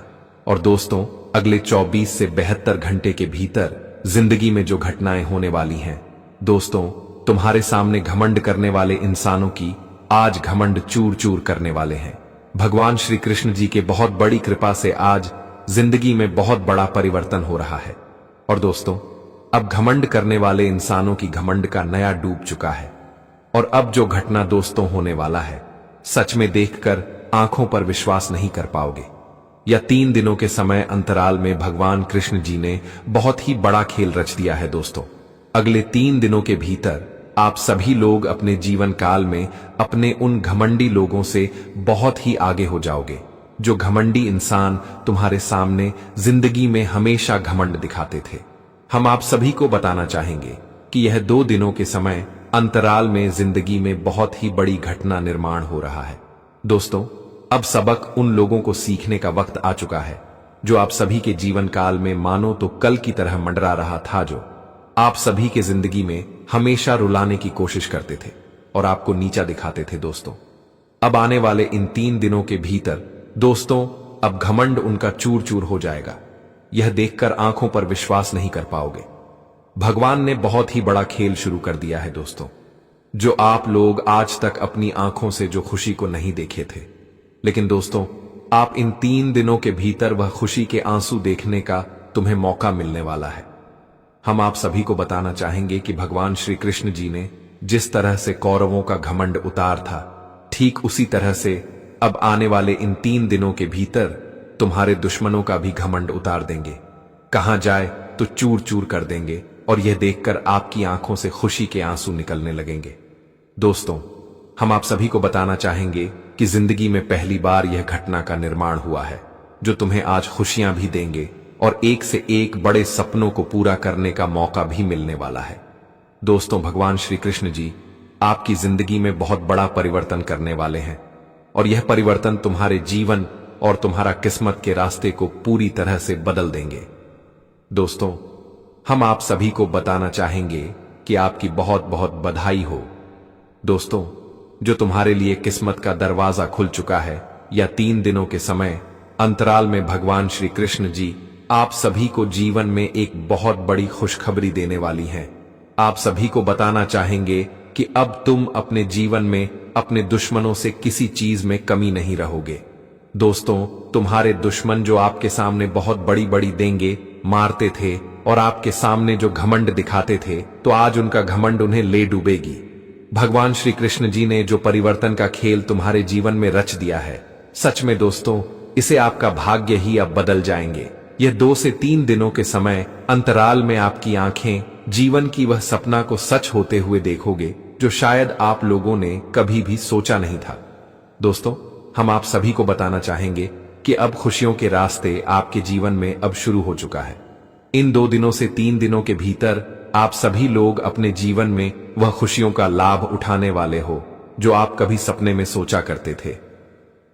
और दोस्तों, अगले 24 से 72 घंटे के भीतर जिंदगी में जो घटनाएं होने वाली हैं, दोस्तों तुम्हारे सामने घमंड करने वाले इंसानों की आज घमंड चूर चूर करने वाले हैं। भगवान श्री कृष्ण जी के बहुत बड़ी कृपा से आज जिंदगी में बहुत बड़ा परिवर्तन हो रहा है। और दोस्तों, अब घमंड करने वाले इंसानों की घमंड का नया डूब चुका है। और अब जो घटना दोस्तों होने वाला है, सच में देखकर आंखों पर विश्वास नहीं कर पाओगे। या 3 दिनों के समय अंतराल में भगवान कृष्ण जी ने बहुत ही बड़ा खेल रच दिया है दोस्तों। अगले 3 दिनों के भीतर आप सभी लोग अपने जीवन काल में अपने उन घमंडी लोगों से बहुत ही आगे हो जाओगे। जो घमंडी इंसान तुम्हारे सामने जिंदगी में हमेशा घमंड दिखाते थे। हम आप सभी को बताना चाहेंगे कि यह 2 दिनों के समय अंतराल में जिंदगी में बहुत ही बड़ी घटना निर्माण हो रहा है। दोस्तों, अब सबक उन लोगों को सीखने का वक्त आ चुका है जो आप सभी के जीवन काल में मानो तो कल की तरह मंडरा रहा था, जो आप सभी के जिंदगी में हमेशा रुलाने की कोशिश करते थे और आपको नीचा दिखाते थे। दोस्तों, अब आने वाले इन 3 दिनों के भीतर दोस्तों अब घमंड उनका चूर चूर हो जाएगा। यह देखकर आंखों पर विश्वास नहीं कर पाओगे। भगवान ने बहुत ही बड़ा खेल शुरू कर दिया है दोस्तों। जो आप लोग आज तक अपनी आंखों से जो खुशी को नहीं देखे थे, लेकिन दोस्तों आप इन 3 दिनों के भीतर वह खुशी के आंसू देखने का तुम्हें मौका मिलने वाला है। हम आप सभी को बताना चाहेंगे कि भगवान श्री कृष्ण जी ने जिस तरह से कौरवों का घमंड उतार था, ठीक उसी तरह से अब आने वाले इन 3 दिनों के भीतर तुम्हारे दुश्मनों का भी घमंड उतार देंगे। कहां जाए तो चूर चूर कर देंगे और यह देखकर आपकी आंखों से खुशी के आंसू निकलने लगेंगे। दोस्तों, हम आप सभी को बताना चाहेंगे कि जिंदगी में पहली बार यह घटना का निर्माण हुआ है जो तुम्हें आज खुशियां भी देंगे और एक से एक बड़े सपनों को पूरा करने का मौका भी मिलने वाला है। दोस्तों, भगवान श्री कृष्ण जी आपकी जिंदगी में बहुत बड़ा परिवर्तन करने वाले हैं और यह परिवर्तन तुम्हारे जीवन और तुम्हारा किस्मत के रास्ते को पूरी तरह से बदल देंगे। दोस्तों, हम आप सभी को बताना चाहेंगे कि आपकी बहुत बहुत बधाई हो। दोस्तों, जो तुम्हारे लिए किस्मत का दरवाजा खुल चुका है, या 3 दिनों के समय अंतराल में भगवान श्री कृष्ण जी आप सभी को जीवन में एक बहुत बड़ी खुशखबरी देने वाली हैं। आप सभी को बताना चाहेंगे कि अब तुम अपने जीवन में अपने दुश्मनों से किसी चीज में कमी नहीं रहोगे। दोस्तों, तुम्हारे दुश्मन जो आपके सामने बहुत बड़ी बड़ी देंगे मारते थे और आपके सामने जो घमंड दिखाते थे, तो आज उनका घमंड उन्हें ले डूबेगी। भगवान श्री कृष्ण जी ने जो परिवर्तन का खेल तुम्हारे जीवन में रच दिया है, सच में दोस्तों इसे आपका भाग्य ही अब बदल जाएंगे। यह 2 से 3 दिनों के समय अंतराल में आपकी आंखें जीवन की वह सपना को सच होते हुए देखोगे जो शायद आप लोगों ने कभी भी सोचा नहीं था। दोस्तों, हम आप सभी को बताना चाहेंगे कि अब खुशियों के रास्ते आपके जीवन में अब शुरू हो चुका है। इन 2 दिनों से 3 दिनों के भीतर आप सभी लोग अपने जीवन में वह खुशियों का लाभ उठाने वाले हो जो आप कभी सपने में सोचा करते थे।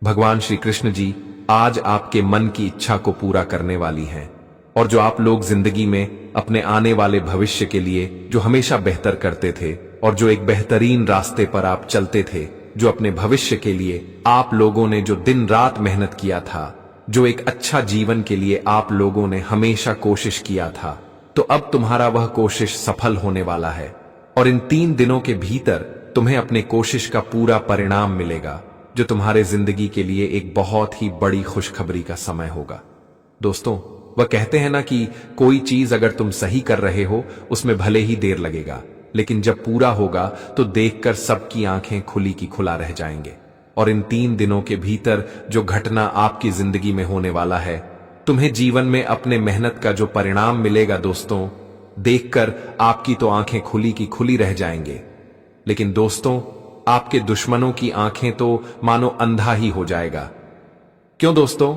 भगवान श्री कृष्ण जी आज आपके मन की इच्छा को पूरा करने वाली हैं और जो आप लोग जिंदगी में अपने आने वाले भविष्य के लिए जो हमेशा बेहतर करते थे और जो एक बेहतरीन रास्ते पर आप चलते थे, जो अपने भविष्य के लिए आप लोगों ने जो दिन रात मेहनत किया था, जो एक अच्छा जीवन के लिए आप लोगों ने हमेशा कोशिश किया था, तो अब तुम्हारा वह कोशिश सफल होने वाला है। और इन 3 दिनों के भीतर तुम्हें अपने कोशिश का पूरा परिणाम मिलेगा, जो तुम्हारे जिंदगी के लिए एक बहुत ही बड़ी खुशखबरी का समय होगा। दोस्तों, वह कहते हैं ना कि कोई चीज अगर तुम सही कर रहे हो उसमें भले ही देर लगेगा, लेकिन जब पूरा होगा तो देखकर सबकी आंखें खुली की खुला रह जाएंगे। और इन 3 दिनों के भीतर जो घटना आपकी जिंदगी में होने वाला है, तुम्हें जीवन में अपने मेहनत का जो परिणाम मिलेगा दोस्तों, देखकर आपकी तो आंखें खुली की खुली रह जाएंगे। लेकिन दोस्तों, आपके दुश्मनों की आंखें तो मानो अंधा ही हो जाएगा। क्यों दोस्तों?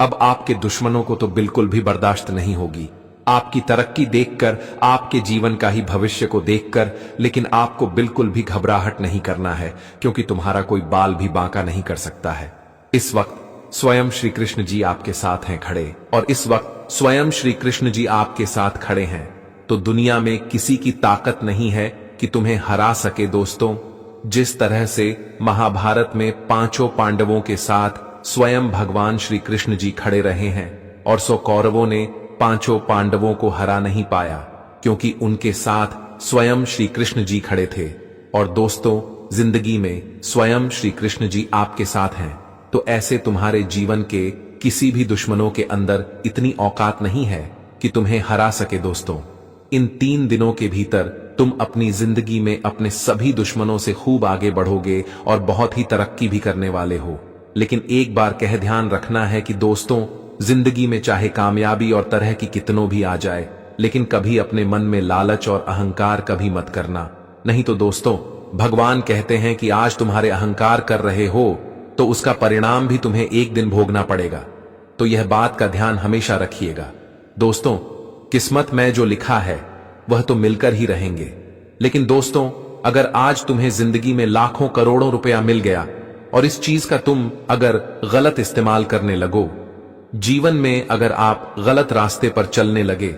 अब आपके दुश्मनों को तो बिल्कुल भी बर्दाश्त नहीं होगी आपकी तरक्की देखकर, आपके जीवन का ही भविष्य को देखकर। लेकिन आपको बिल्कुल भी घबराहट नहीं करना है, क्योंकि तुम्हारा कोई बाल भी बांका नहीं कर सकता है। इस वक्त स्वयं श्री कृष्ण जी आपके साथ हैं खड़े, और इस वक्त स्वयं श्री कृष्ण जी आपके साथ खड़े हैं, तो दुनिया में किसी की ताकत नहीं है कि तुम्हें हरा सके। दोस्तों, जिस तरह से महाभारत में 5 पांडवों के साथ स्वयं भगवान श्री कृष्ण जी खड़े रहे हैं, और 100 कौरवों ने 5 पांडवों को हरा नहीं पाया, क्योंकि उनके साथ स्वयं श्री कृष्ण जी खड़े थे। और दोस्तों, जिंदगी में स्वयं श्री कृष्ण जी आपके साथ हैं, तो ऐसे तुम्हारे जीवन के किसी भी दुश्मनों के अंदर इतनी औकात नहीं है कि तुम्हें हरा सके। दोस्तों, इन 3 दिनों के भीतर तुम अपनी जिंदगी में अपने सभी दुश्मनों से खूब आगे बढ़ोगे और बहुत ही तरक्की भी करने वाले हो। लेकिन एक बार कह ध्यान रखना है कि दोस्तों, जिंदगी में चाहे कामयाबी और तरह की कितनों भी आ जाए, लेकिन कभी अपने मन में लालच और अहंकार कभी मत करना। नहीं तो दोस्तों, भगवान कहते हैं कि आज तुम्हारे अहंकार कर रहे हो तो उसका परिणाम भी तुम्हें एक दिन भोगना पड़ेगा। तो यह बात का ध्यान हमेशा रखिएगा। दोस्तों, किस्मत में जो लिखा है वह तो मिलकर ही रहेंगे। लेकिन दोस्तों, अगर आज तुम्हें जिंदगी में लाखों करोड़ों रुपया मिल गया और इस चीज का तुम अगर गलत इस्तेमाल करने लगो, जीवन में अगर आप गलत रास्ते पर चलने लगे,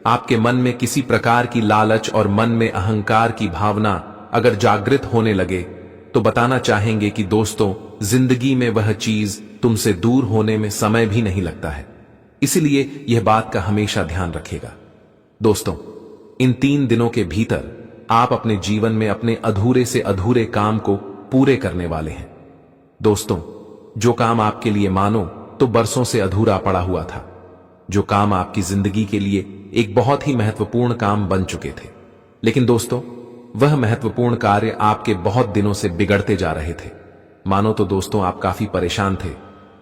आपके मन में किसी प्रकार की लालच और मन में अहंकार की भावना अगर जागृत होने लगे, तो बताना चाहेंगे कि दोस्तों, जिंदगी में वह चीज तुमसे दूर होने में समय भी नहीं लगता है। इसलिए यह बात का हमेशा ध्यान रखेगा। दोस्तों, इन 3 दिनों के भीतर आप अपने जीवन में अपने अधूरे से अधूरे काम को पूरे करने वाले हैं। दोस्तों, जो काम आपके लिए मानो तो बरसों से अधूरा पड़ा हुआ था, जो काम आपकी जिंदगी के लिए एक बहुत ही महत्वपूर्ण काम बन चुके थे, लेकिन दोस्तों, वह महत्वपूर्ण कार्य आपके बहुत दिनों से बिगड़ते जा रहे थे। मानो तो दोस्तों, आप काफी परेशान थे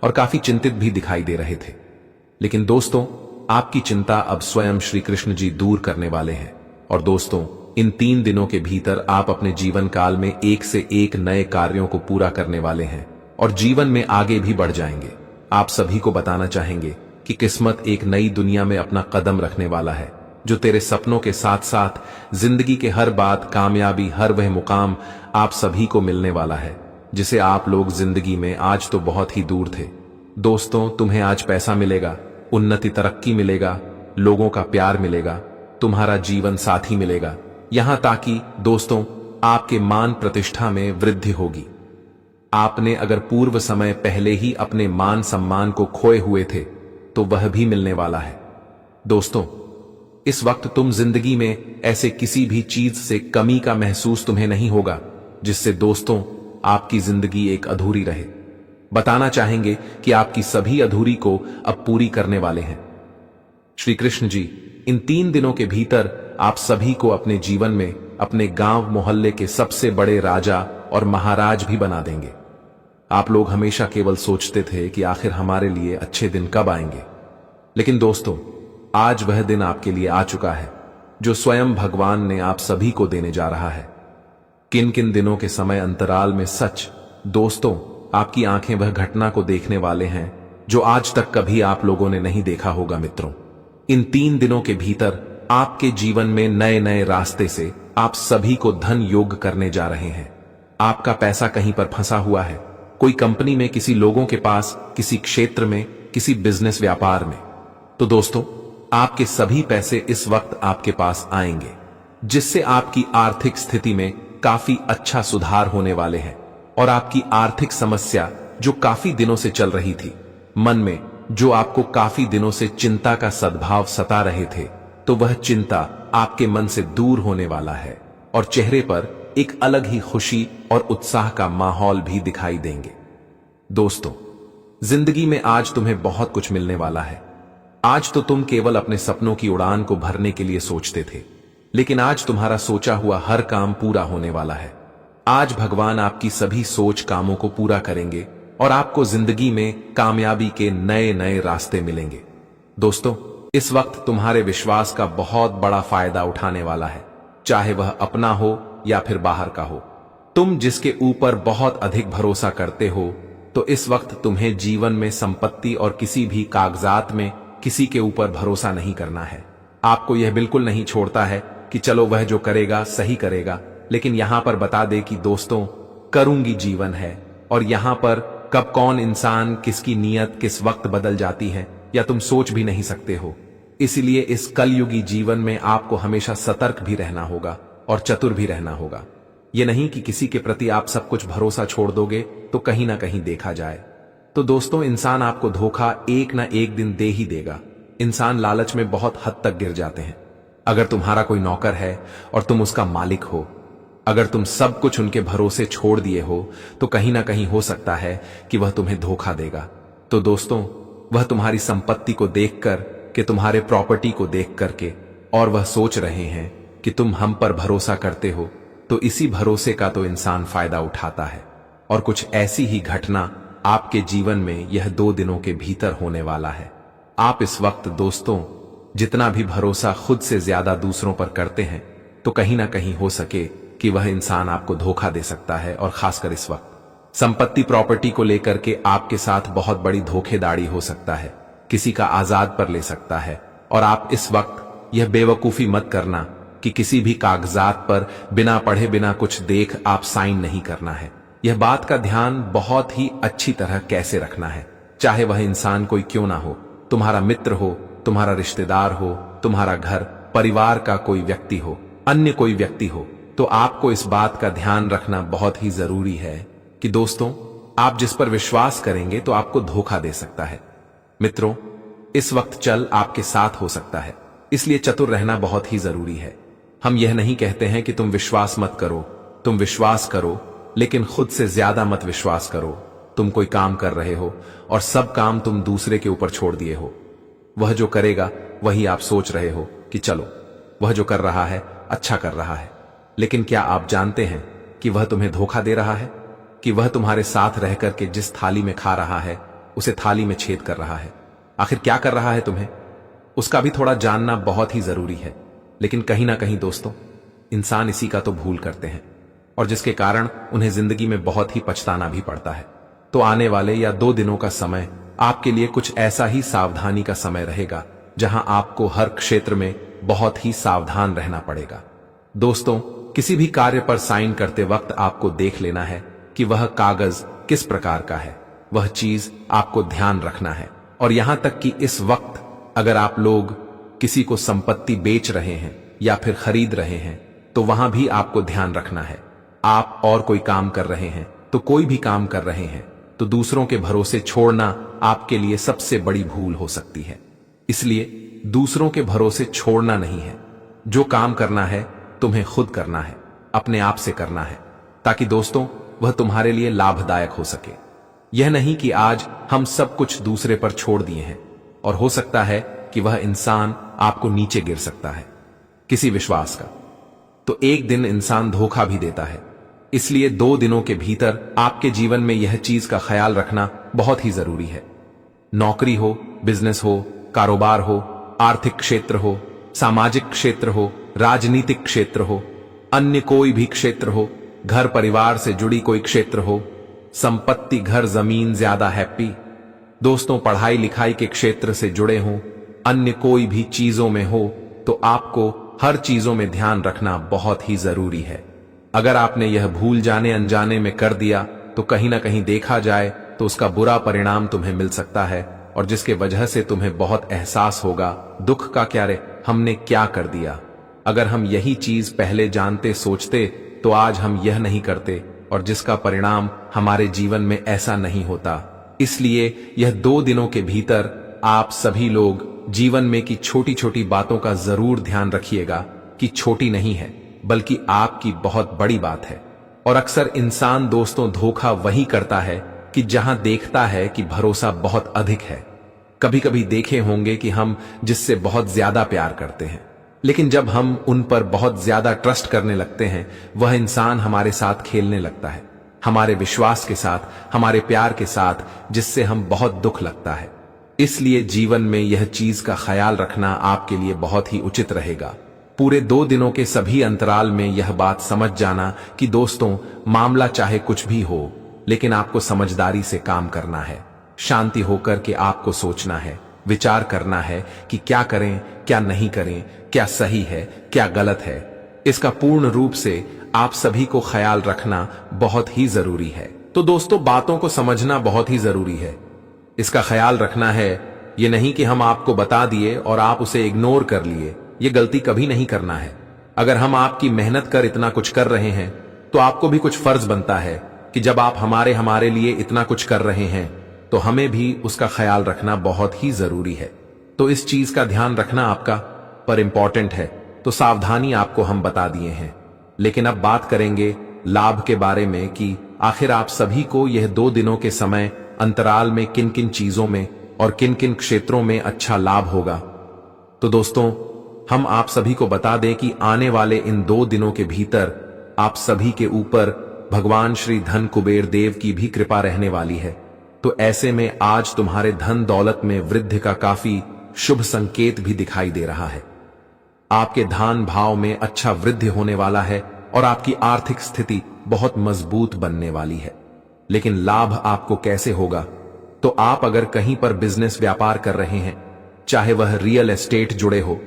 और काफी चिंतित भी दिखाई दे रहे थे। लेकिन दोस्तों, आपकी चिंता अब स्वयं श्री कृष्ण जी दूर करने वाले हैं। और दोस्तों, इन 3 दिनों के भीतर आप अपने जीवन काल में एक से एक नए कार्यों को पूरा करने वाले हैं और जीवन में आगे भी बढ़ जाएंगे। आप सभी को बताना चाहेंगे कि किस्मत एक नई दुनिया में अपना कदम रखने वाला है, जो तेरे सपनों के साथ साथ जिंदगी के हर बात, कामयाबी, हर वह मुकाम आप सभी को मिलने वाला है, जिसे आप लोग जिंदगी में आज तो बहुत ही दूर थे। दोस्तों, तुम्हें आज पैसा मिलेगा, उन्नति, तरक्की मिलेगा, लोगों का प्यार मिलेगा, तुम्हारा जीवन साथी मिलेगा, यहां ताकि दोस्तों, आपके मान प्रतिष्ठा में वृद्धि होगी। आपने अगर पूर्व समय पहले ही अपने मान सम्मान को खोए हुए थे तो वह भी मिलने वाला है। दोस्तों, इस वक्त तुम जिंदगी में ऐसे किसी भी चीज से कमी का महसूस तुम्हें नहीं होगा जिससे दोस्तों आपकी जिंदगी एक अधूरी रहे। बताना चाहेंगे कि आपकी सभी अधूरी को अब पूरी करने वाले हैं श्री कृष्ण जी। इन 3 दिनों के भीतर आप सभी को अपने जीवन में अपने गांव मोहल्ले के सबसे बड़े राजा और महाराज भी बना देंगे। आप लोग हमेशा केवल सोचते थे कि आखिर हमारे लिए अच्छे दिन कब आएंगे, लेकिन दोस्तों, आज वह दिन आपके लिए आ चुका है जो स्वयं भगवान ने आप सभी को देने जा रहा है। किन किन दिनों के समय अंतराल में सच दोस्तों आपकी आंखें वह घटना को देखने वाले हैं जो आज तक कभी आप लोगों ने नहीं देखा होगा। मित्रों, इन 3 दिनों के भीतर आपके जीवन में नए नए रास्ते से आप सभी को धन योग करने जा रहे हैं। आपका पैसा कहीं पर फंसा हुआ है, कोई कंपनी में, किसी लोगों के पास, किसी क्षेत्र में, किसी बिजनेस व्यापार में, तो दोस्तों आपके सभी पैसे इस वक्त आपके पास आएंगे, जिससे आपकी आर्थिक स्थिति में काफी अच्छा सुधार होने वाले हैं। और आपकी आर्थिक समस्या जो काफी दिनों से चल रही थी, मन में जो आपको काफी दिनों से चिंता का सद्भाव सता रहे थे, तो वह चिंता आपके मन से दूर होने वाला है और चेहरे पर एक अलग ही खुशी और उत्साह का माहौल भी दिखाई देंगे। दोस्तों, जिंदगी में आज तुम्हें बहुत कुछ मिलने वाला है। आज तो तुम केवल अपने सपनों की उड़ान को भरने के लिए सोचते थे, लेकिन आज तुम्हारा सोचा हुआ हर काम पूरा होने वाला है। आज भगवान आपकी सभी सोच कामों को पूरा करेंगे और आपको जिंदगी में कामयाबी के नए नए रास्ते मिलेंगे। दोस्तों, इस वक्त तुम्हारे विश्वास का बहुत बड़ा फायदा उठाने वाला है, चाहे वह अपना हो या फिर बाहर का हो। तुम जिसके ऊपर बहुत अधिक भरोसा करते हो, तो इस वक्त तुम्हें जीवन में संपत्ति और किसी भी कागजात में किसी के ऊपर भरोसा नहीं करना है। आपको यह बिल्कुल नहीं छोड़ता है कि चलो वह जो करेगा सही करेगा, लेकिन यहां पर बता दे कि दोस्तों, करूंगी जीवन है, और यहां पर कब कौन इंसान किसकी नीयत किस वक्त बदल जाती है या तुम सोच भी नहीं सकते हो। इसलिए इस कलयुगी जीवन में आपको हमेशा सतर्क भी रहना होगा और चतुर भी रहना होगा। यह नहीं कि किसी के प्रति आप सब कुछ भरोसा छोड़ दोगे तो कहीं ना कहीं देखा जाए। तो दोस्तों, इंसान आपको धोखा एक ना एक दिन दे ही देगा। इंसान लालच में बहुत हद तक गिर जाते हैं। अगर तुम्हारा कोई नौकर है और तुम उसका मालिक हो, अगर तुम सब कुछ उनके भरोसे छोड़ दिए हो, तो कहीं ना कहीं हो सकता है कि वह तुम्हें धोखा देगा। तो दोस्तों, वह तुम्हारी संपत्ति को देखकर कि तुम्हारे प्रॉपर्टी को देख करके, और वह सोच रहे हैं कि तुम हम पर भरोसा करते हो, तो इसी भरोसे का तो इंसान फायदा उठाता है। और कुछ ऐसी ही घटना आपके जीवन में यह 2 दिनों के भीतर होने वाला है। आप इस वक्त दोस्तों जितना भी भरोसा खुद से ज्यादा दूसरों पर करते हैं, तो कहीं ना कहीं हो सके कि वह इंसान आपको धोखा दे सकता है। और खासकर इस वक्त संपत्ति प्रॉपर्टी को लेकर के आपके साथ बहुत बड़ी धोखेधड़ी हो सकता है, किसी का आजाद पर ले सकता है। और आप इस वक्त यह बेवकूफी मत करना कि किसी भी कागजात पर बिना पढ़े बिना कुछ देख आप साइन नहीं करना है। यह बात का ध्यान बहुत ही अच्छी तरह कैसे रखना है, चाहे वह इंसान कोई क्यों ना हो, तुम्हारा मित्र हो, तुम्हारा रिश्तेदार हो, तुम्हारा घर परिवार का कोई व्यक्ति हो, अन्य कोई व्यक्ति हो, तो आपको इस बात का ध्यान रखना बहुत ही जरूरी है कि दोस्तों, आप जिस पर विश्वास करेंगे तो आपको धोखा दे सकता है। मित्रों, इस वक्त चल आपके साथ हो सकता है, इसलिए चतुर रहना बहुत ही जरूरी है। हम यह नहीं कहते हैं कि तुम विश्वास मत करो, तुम विश्वास करो, लेकिन खुद से ज्यादा मत विश्वास करो। तुम कोई काम कर रहे हो और सब काम तुम दूसरे के ऊपर छोड़ दिए हो। वह जो करेगा वही आप सोच रहे हो कि चलो वह जो कर रहा है अच्छा कर रहा है, लेकिन क्या आप जानते हैं कि वह तुम्हें धोखा दे रहा है, कि वह तुम्हारे साथ रह करके जिस थाली में खा रहा है उसे थाली में छेद कर रहा है। आखिर क्या कर रहा है तुम्हें, उसका भी थोड़ा जानना बहुत ही जरूरी है। लेकिन कहीं ना कहीं दोस्तों, इंसान इसी का तो भूल करते हैं, और जिसके कारण उन्हें जिंदगी में बहुत ही पछताना भी पड़ता है। तो आने वाले या 2 दिनों का समय आपके लिए कुछ ऐसा ही सावधानी का समय रहेगा, जहां आपको हर क्षेत्र में बहुत ही सावधान रहना पड़ेगा। दोस्तों, किसी भी कार्य पर साइन करते वक्त आपको देख लेना है कि वह कागज किस प्रकार का है, वह चीज आपको ध्यान रखना है। और यहां तक कि इस वक्त अगर आप लोग किसी को संपत्ति बेच रहे हैं या फिर खरीद रहे हैं, तो वहां भी आपको ध्यान रखना है। आप और कोई काम कर रहे हैं, तो कोई भी काम कर रहे हैं, तो दूसरों के भरोसे छोड़ना आपके लिए सबसे बड़ी भूल हो सकती है। इसलिए दूसरों के भरोसे छोड़ना नहीं है। जो काम करना है तुम्हें खुद करना है, अपने आप से करना है, ताकि दोस्तों वह तुम्हारे लिए लाभदायक हो सके। यह नहीं कि आज हम सब कुछ दूसरे पर छोड़ दिए हैं और हो सकता है कि वह इंसान आपको नीचे गिर सकता है किसी विश्वास का, तो एक दिन इंसान धोखा भी देता है। इसलिए 2 दिनों के भीतर आपके जीवन में यह चीज का ख्याल रखना बहुत ही जरूरी है। नौकरी हो, बिजनेस हो, कारोबार हो, आर्थिक क्षेत्र हो, सामाजिक क्षेत्र हो, राजनीतिक क्षेत्र हो, अन्य कोई भी क्षेत्र हो, घर परिवार से जुड़ी कोई क्षेत्र हो, संपत्ति घर जमीन ज्यादा हैप्पी, दोस्तों पढ़ाई लिखाई के क्षेत्र से जुड़े हों, अन्य कोई भी चीजों में हो, तो आपको हर चीजों में ध्यान रखना बहुत ही जरूरी है। अगर आपने यह भूल जाने अनजाने में कर दिया, तो कहीं ना कहीं देखा जाए तो उसका बुरा परिणाम तुम्हें मिल सकता है, और जिसके वजह से तुम्हें बहुत एहसास होगा, दुख का क्या रे, हमने क्या कर दिया। अगर हम यही चीज पहले जानते सोचते तो आज हम यह नहीं करते, और जिसका परिणाम हमारे जीवन में ऐसा नहीं होता। इसलिए यह 2 दिनों के भीतर आप सभी लोग जीवन में की छोटी छोटी बातों का जरूर ध्यान रखिएगा कि छोटी नहीं है, बल्कि आपकी बहुत बड़ी बात है। और अक्सर इंसान दोस्तों धोखा वही करता है कि जहां देखता है कि भरोसा बहुत अधिक है। कभी कभी देखे होंगे कि हम जिससे बहुत ज्यादा प्यार करते हैं, लेकिन जब हम उन पर बहुत ज्यादा ट्रस्ट करने लगते हैं, वह इंसान हमारे साथ खेलने लगता है, हमारे विश्वास के साथ, हमारे प्यार के साथ, जिससे हम बहुत दुख लगता है। इसलिए जीवन में यह चीज का ख्याल रखना आपके लिए बहुत ही उचित रहेगा। पूरे 2 दिनों के सभी अंतराल में यह बात समझ जाना कि दोस्तों, मामला चाहे कुछ भी हो, लेकिन आपको समझदारी से काम करना है, शांति होकर के आपको सोचना है, विचार करना है कि क्या करें, क्या नहीं करें, क्या सही है, क्या गलत है। इसका पूर्ण रूप से आप सभी को ख्याल रखना बहुत ही जरूरी है। तो दोस्तों, बातों को समझना बहुत ही जरूरी है। इसका ख्याल रखना है, ये नहीं कि हम आपको बता दिए और आप उसे इग्नोर कर लिए। ये गलती कभी नहीं करना है। अगर हम आपकी मेहनत कर इतना कुछ कर रहे हैं, तो आपको भी कुछ फर्ज बनता है कि जब आप हमारे लिए इतना कुछ कर रहे हैं, तो हमें भी उसका ख्याल रखना बहुत ही जरूरी है। तो इस चीज का ध्यान रखना आपका पर इंपॉर्टेंट है। तो सावधानी आपको हम बता दिए हैं, लेकिन अब बात करेंगे लाभ के बारे में कि आखिर आप सभी को यह 2 दिनों के समय अंतराल में किन किन चीजों में और किन किन क्षेत्रों में अच्छा लाभ होगा। तो दोस्तों, हम आप सभी को बता दें कि आने वाले इन 2 दिनों के भीतर आप सभी के ऊपर भगवान श्री धन कुबेर देव की भी कृपा रहने वाली है। तो ऐसे में आज तुम्हारे धन दौलत में वृद्धि का काफी शुभ संकेत भी दिखाई दे रहा है। आपके धान भाव में अच्छा वृद्धि होने वाला है और आपकी आर्थिक स्थिति बहुत मजबूत बनने वाली है। लेकिन लाभ आपको कैसे होगा? तो आप अगर कहीं पर बिजनेस व्यापार कर रहे हैं, चाहे वह रियल एस्टेट जुड़े हो,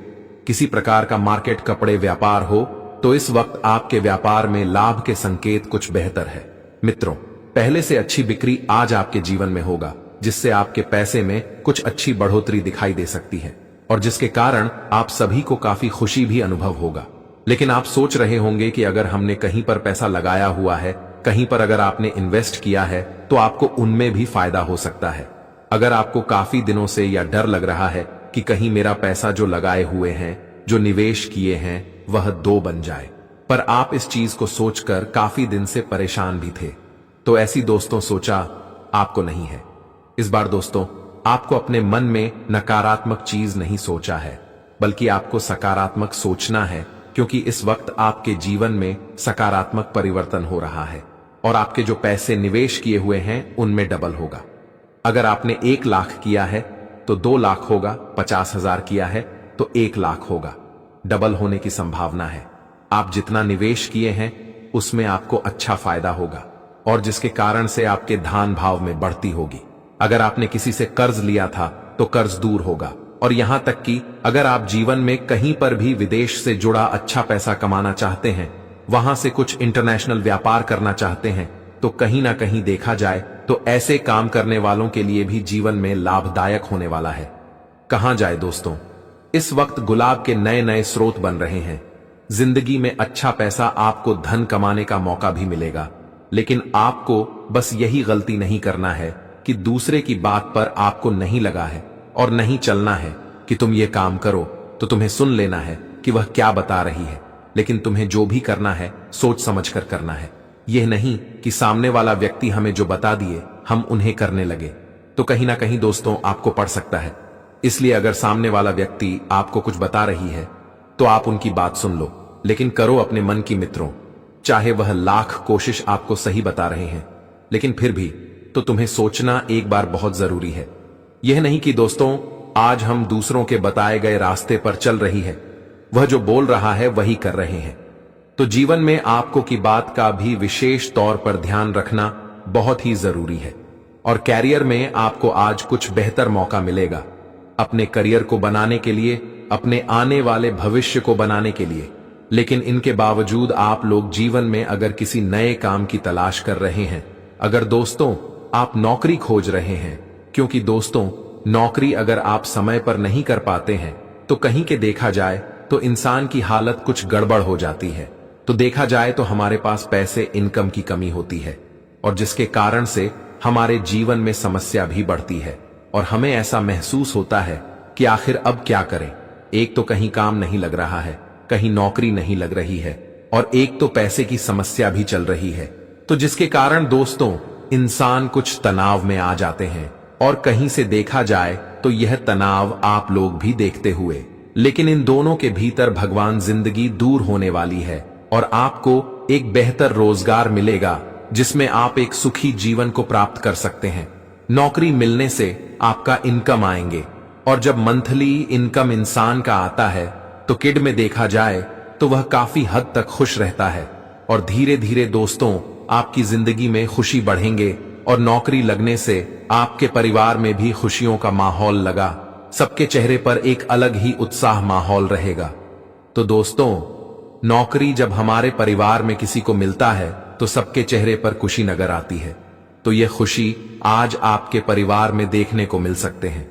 किसी प्रकार का मार्केट कपड़े व्यापार हो, तो इस वक्त आपके व्यापार में लाभ के संकेत कुछ बेहतर है। मित्रों, पहले से अच्छी बिक्री आज आपके जीवन में होगा, जिससे आपके पैसे में कुछ अच्छी बढ़ोतरी दिखाई दे सकती है और जिसके कारण आप सभी को काफी खुशी भी अनुभव होगा। लेकिन आप सोच रहे होंगे कि अगर हमने कहीं पर पैसा लगाया हुआ है, कहीं पर अगर आपने इन्वेस्ट किया है, तो आपको उनमें भी फायदा हो सकता है। अगर आपको काफी दिनों से यह डर लग रहा है कि कहीं मेरा पैसा जो लगाए हुए हैं, जो निवेश किए हैं, वह 2 बन जाए, पर आप इस चीज को सोचकर काफी दिन से परेशान भी थे, तो ऐसी दोस्तों सोचा आपको नहीं है। इस बार दोस्तों, आपको अपने मन में नकारात्मक चीज नहीं सोचा है, बल्कि आपको सकारात्मक सोचना है, क्योंकि इस वक्त आपके जीवन में सकारात्मक परिवर्तन हो रहा है और आपके जो पैसे निवेश किए हुए हैं, उनमें डबल होगा। अगर आपने 1 लाख किया है तो 2 लाख होगा, 50,000 किया है तो 1 लाख होगा। डबल होने की संभावना है। आप जितना निवेश किए हैं उसमें आपको अच्छा फायदा होगा और जिसके कारण से आपके धान भाव में बढ़ती होगी। अगर आपने किसी से कर्ज लिया था तो कर्ज दूर होगा और यहां तक कि अगर आप जीवन में कहीं पर भी विदेश से जुड़ा अच्छा पैसा कमाना चाहते हैं, वहां से कुछ इंटरनेशनल व्यापार करना चाहते हैं, तो कहीं ना कहीं देखा जाए तो ऐसे काम करने वालों के लिए भी जीवन में लाभदायक होने वाला है। कहां जाए दोस्तों, इस वक्त गुलाब के नए नए स्रोत बन रहे हैं। जिंदगी में अच्छा पैसा, आपको धन कमाने का मौका भी मिलेगा, लेकिन आपको बस यही गलती नहीं करना है कि दूसरे की बात पर आपको नहीं लगा है और नहीं चलना है कि तुम ये काम करो, तो तुम्हें सुन लेना है कि वह क्या बता रही है, लेकिन तुम्हें जो भी करना है सोच समझ कर करना है। यह नहीं कि सामने वाला व्यक्ति हमें जो बता दिए हम उन्हें करने लगे, तो कहीं ना कहीं दोस्तों आपको पड़ सकता है। इसलिए अगर सामने वाला व्यक्ति आपको कुछ बता रही है तो आप उनकी बात सुन लो, लेकिन करो अपने मन की मित्रों। चाहे वह लाख कोशिश आपको सही बता रहे हैं, लेकिन फिर भी तो तुम्हें सोचना एक बार बहुत जरूरी है। यह नहीं कि दोस्तों आज हम दूसरों के बताए गए रास्ते पर चल रही है, वह जो बोल रहा है वही कर रहे हैं। तो जीवन में आपको की बात का भी विशेष तौर पर ध्यान रखना बहुत ही जरूरी है। और कैरियर में आपको आज कुछ बेहतर मौका मिलेगा अपने करियर को बनाने के लिए, अपने आने वाले भविष्य को बनाने के लिए। लेकिन इनके बावजूद आप लोग जीवन में अगर किसी नए काम की तलाश कर रहे हैं, अगर दोस्तों आप नौकरी खोज रहे हैं, क्योंकि दोस्तों नौकरी अगर आप समय पर नहीं कर पाते हैं तो कहीं के देखा जाए तो इंसान की हालत कुछ गड़बड़ हो जाती है। तो देखा जाए तो हमारे पास पैसे, इनकम की कमी होती है और जिसके कारण से हमारे जीवन में समस्या भी बढ़ती है और हमें ऐसा महसूस होता है कि आखिर अब क्या करें। एक तो कहीं काम नहीं लग रहा है, कहीं नौकरी नहीं लग रही है, और एक तो पैसे की समस्या भी चल रही है, तो जिसके कारण दोस्तों इंसान कुछ तनाव में आ जाते हैं। और कहीं से देखा जाए तो यह तनाव आप लोग भी देखते हुए, लेकिन इन दोनों के भीतर भगवान जिंदगी दूर होने वाली है और आपको एक बेहतर रोजगार मिलेगा जिसमें आप एक सुखी जीवन को प्राप्त कर सकते हैं। नौकरी मिलने से आपका इनकम आएंगे और जब मंथली इनकम इंसान का आता है तो किड में देखा जाए तो वह काफी हद तक खुश रहता है और धीरे धीरे दोस्तों आपकी जिंदगी में खुशी बढ़ेंगे और नौकरी लगने से आपके परिवार में भी खुशियों का माहौल लगा, सबके चेहरे पर एक अलग ही उत्साह माहौल रहेगा। तो दोस्तों नौकरी जब हमारे परिवार में किसी को मिलता है तो सबके चेहरे पर खुशी नजर आती है। तो यह खुशी आज आपके परिवार में देखने को मिल सकते हैं।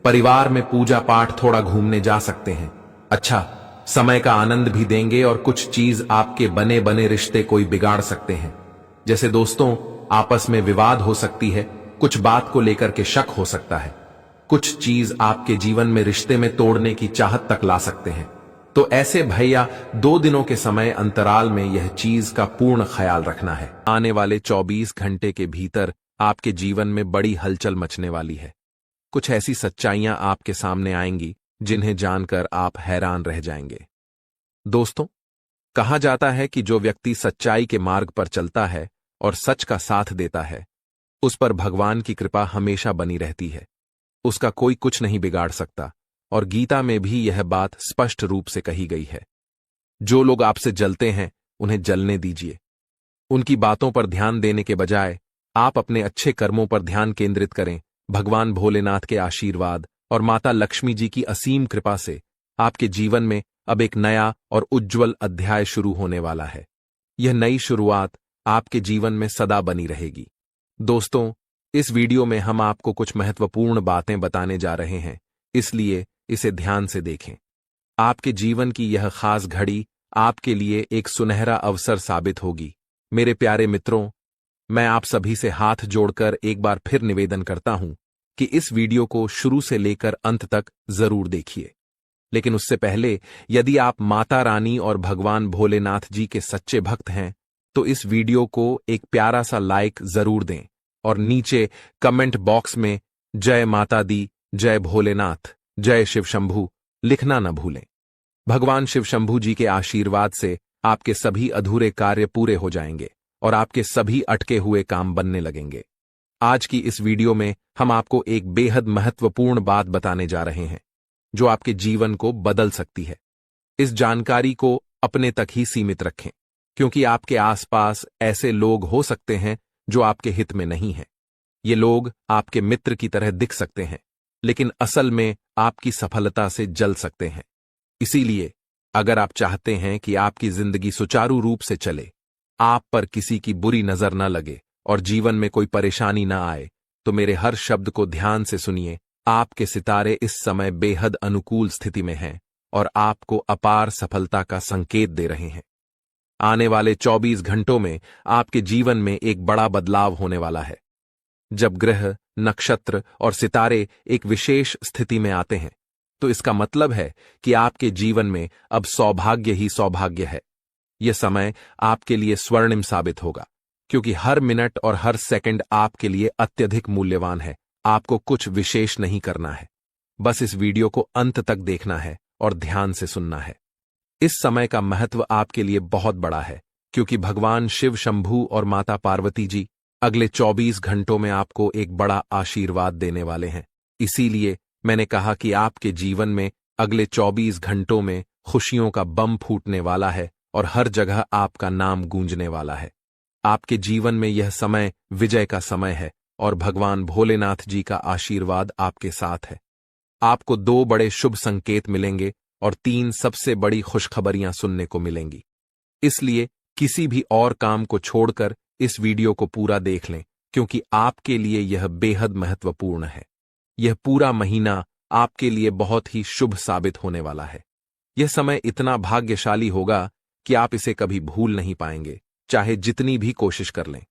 परिवार में पूजा पाठ, थोड़ा घूमने जा सकते हैं, अच्छा समय का आनंद भी देंगे और कुछ चीज आपके बने बने रिश्ते कोई बिगाड़ सकते हैं। जैसे दोस्तों आपस में विवाद हो सकती है, कुछ बात को लेकर के शक हो सकता है, कुछ चीज आपके जीवन में रिश्ते में तोड़ने की चाहत तक ला सकते हैं। तो ऐसे भैया 2 दिनों के समय अंतराल में यह चीज का पूर्ण ख्याल रखना है। आने वाले 24 घंटे के भीतर आपके जीवन में बड़ी हलचल मचने वाली है। कुछ ऐसी सच्चाइयां आपके सामने आएंगी जिन्हें जानकर आप हैरान रह जाएंगे। दोस्तों कहा जाता है कि जो व्यक्ति सच्चाई के मार्ग पर चलता है और सच का साथ देता है उस पर भगवान की कृपा हमेशा बनी रहती है, उसका कोई कुछ नहीं बिगाड़ सकता। और गीता में भी यह बात स्पष्ट रूप से कही गई है। जो लोग आपसे जलते हैं उन्हें जलने दीजिए। उनकी बातों पर ध्यान देने के बजाय आप अपने अच्छे कर्मों पर ध्यान केंद्रित करें। भगवान भोलेनाथ के आशीर्वाद और माता लक्ष्मी जी की असीम कृपा से आपके जीवन में अब एक नया और उज्जवल अध्याय शुरू होने वाला है। यह नई शुरुआत आपके जीवन में सदा बनी रहेगी। दोस्तों इस वीडियो में हम आपको कुछ महत्वपूर्ण बातें बताने जा रहे हैं, इसलिए इसे ध्यान से देखें। आपके जीवन की यह खास घड़ी आपके लिए एक सुनहरा अवसर साबित होगी। मेरे प्यारे मित्रों, मैं आप सभी से हाथ जोड़कर एक बार फिर निवेदन करता हूं कि इस वीडियो को शुरू से लेकर अंत तक जरूर देखिए। लेकिन उससे पहले यदि आप माता रानी और भगवान भोलेनाथ जी के सच्चे भक्त हैं तो इस वीडियो को एक प्यारा सा लाइक जरूर दें और नीचे कमेंट बॉक्स में जय माता दी, जय भोलेनाथ, जय शिव शंभू लिखना न भूलें। भगवान शिव शंभू जी के आशीर्वाद से आपके सभी अधूरे कार्य पूरे हो जाएंगे और आपके सभी अटके हुए काम बनने लगेंगे। आज की इस वीडियो में हम आपको एक बेहद महत्वपूर्ण बात बताने जा रहे हैं जो आपके जीवन को बदल सकती है। इस जानकारी को अपने तक ही सीमित रखें क्योंकि आपके आसपास ऐसे लोग हो सकते हैं जो आपके हित में नहीं हैं। ये लोग आपके मित्र की तरह दिख सकते हैं लेकिन असल में आपकी सफलता से जल सकते हैं। इसीलिए अगर आप चाहते हैं कि आपकी जिंदगी सुचारू रूप से चले, आप पर किसी की बुरी नजर न लगे और जीवन में कोई परेशानी न आए, तो मेरे हर शब्द को ध्यान से सुनिए। आपके सितारे इस समय बेहद अनुकूल स्थिति में हैं और आपको अपार सफलता का संकेत दे रहे हैं। आने वाले 24 घंटों में आपके जीवन में एक बड़ा बदलाव होने वाला है। जब ग्रह, नक्षत्र और सितारे एक विशेष स्थिति में आते हैं तो इसका मतलब है कि आपके जीवन में अब सौभाग्य ही सौभाग्य है। यह समय आपके लिए स्वर्णिम साबित होगा क्योंकि हर मिनट और हर सेकंड आपके लिए अत्यधिक मूल्यवान है। आपको कुछ विशेष नहीं करना है, बस इस वीडियो को अंत तक देखना है और ध्यान से सुनना है। इस समय का महत्व आपके लिए बहुत बड़ा है क्योंकि भगवान शिव शंभू और माता पार्वती जी अगले 24 घंटों में आपको एक बड़ा आशीर्वाद देने वाले हैं। इसीलिए मैंने कहा कि आपके जीवन में अगले 24 घंटों में खुशियों का बम फूटने वाला है और हर जगह आपका नाम गूंजने वाला है। आपके जीवन में यह समय विजय का समय है और भगवान भोलेनाथ जी का आशीर्वाद आपके साथ है। आपको 2 बड़े शुभ संकेत मिलेंगे और 3 सबसे बड़ी खुशखबरियां सुनने को मिलेंगी। इसलिए किसी भी और काम को छोड़कर इस वीडियो को पूरा देख लें क्योंकि आपके लिए यह बेहद महत्वपूर्ण है। यह पूरा महीना आपके लिए बहुत ही शुभ साबित होने वाला है। यह समय इतना भाग्यशाली होगा कि आप इसे कभी भूल नहीं पाएंगे, चाहे जितनी भी कोशिश कर लें।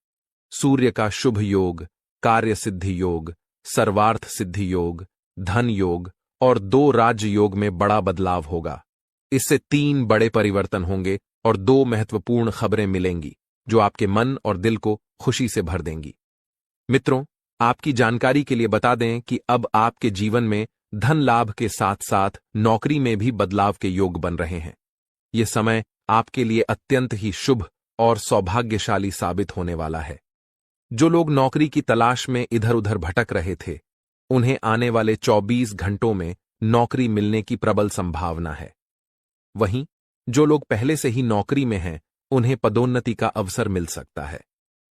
सूर्य का शुभ योग, कार्य सिद्धि योग, सर्वार्थ सिद्धि योग, धन योग और 2 राज्य योग में बड़ा बदलाव होगा। इससे 3 बड़े परिवर्तन होंगे और 2 महत्वपूर्ण खबरें मिलेंगी जो आपके मन और दिल को खुशी से भर देंगी। मित्रों, आपकी जानकारी के लिए बता दें कि अब आपके जीवन में धन लाभ के साथ साथ नौकरी में भी बदलाव के योग बन रहे हैं। ये समय आपके लिए अत्यंत ही शुभ और सौभाग्यशाली साबित होने वाला है। जो लोग नौकरी की तलाश में इधर उधर भटक रहे थे, उन्हें आने वाले 24 घंटों में नौकरी मिलने की प्रबल संभावना है। वहीं जो लोग पहले से ही नौकरी में हैं, उन्हें पदोन्नति का अवसर मिल सकता है।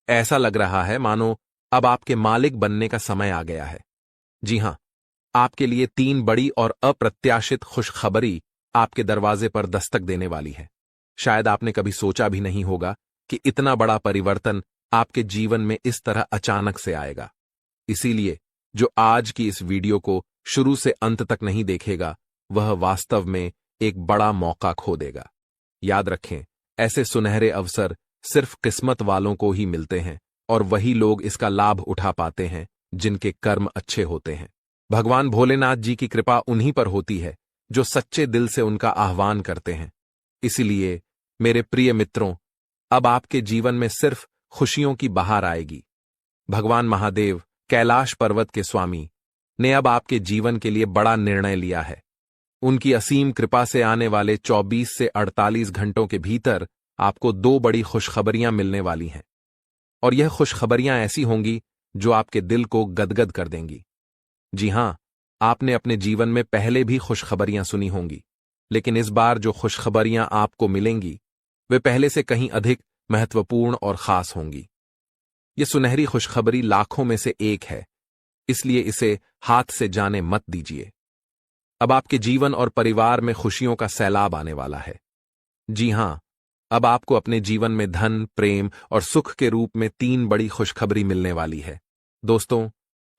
ऐसा लग रहा है मानो अब आपके मालिक बनने का समय आ गया है। जी हां, आपके लिए 3 बड़ी और अप्रत्याशित खुशखबरी आपके दरवाजे पर दस्तक देने वाली है। शायद आपने कभी सोचा भी नहीं होगा कि इतना बड़ा परिवर्तन आपके जीवन में इस तरह अचानक से आएगा। इसीलिए जो आज की इस वीडियो को शुरू से अंत तक नहीं देखेगा, वह वास्तव में एक बड़ा मौका खो देगा। याद रखें, ऐसे सुनहरे अवसर सिर्फ किस्मत वालों को ही मिलते हैं और वही लोग इसका लाभ उठा पाते हैं जिनके कर्म अच्छे होते हैं। भगवान भोलेनाथ जी की कृपा उन्हीं पर होती है जो सच्चे दिल से उनका आह्वान करते हैं। इसलिए मेरे प्रिय मित्रों, अब आपके जीवन में सिर्फ खुशियों की बहार आएगी। भगवान महादेव, कैलाश पर्वत के स्वामी, ने अब आपके जीवन के लिए बड़ा निर्णय लिया है। उनकी असीम कृपा से आने वाले 24 से 48 घंटों के भीतर आपको 2 बड़ी खुशखबरियां मिलने वाली हैं। और यह खुशखबरियां ऐसी होंगी जो आपके दिल को गदगद कर देंगी। जी हां, आपने अपने जीवन में पहले भी खुशखबरियां सुनी होंगी, लेकिन इस बार जो खुशखबरियां आपको मिलेंगी वे पहले से कहीं अधिक महत्वपूर्ण और खास होंगी। ये सुनहरी खुशखबरी लाखों में से एक है, इसलिए इसे हाथ से जाने मत दीजिए। अब आपके जीवन और परिवार में खुशियों का सैलाब आने वाला है। जी हां, अब आपको अपने जीवन में धन, प्रेम और सुख के रूप में 3 बड़ी खुशखबरी मिलने वाली है। दोस्तों,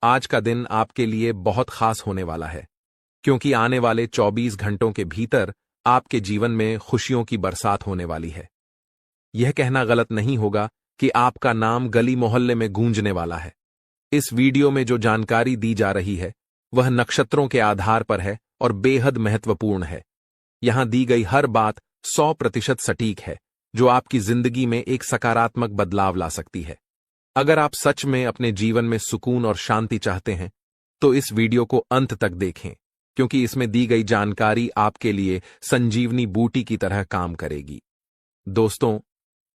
आज का दिन आपके लिए बहुत खास होने वाला है, क्योंकि आने वाले 24 घंटों के भीतर आपके जीवन में खुशियों की बरसात होने वाली है। यह कहना गलत नहीं होगा कि आपका नाम गली मोहल्ले में गूंजने वाला है। इस वीडियो में जो जानकारी दी जा रही है वह नक्षत्रों के आधार पर है और बेहद महत्वपूर्ण है। यहां दी गई हर बात 100% सटीक है, जो आपकी जिंदगी में एक सकारात्मक बदलाव ला सकती है। अगर आप सच में अपने जीवन में सुकून और शांति चाहते हैं, तो इस वीडियो को अंत तक देखें, क्योंकि इसमें दी गई जानकारी आपके लिए संजीवनी बूटी की तरह काम करेगी। दोस्तों,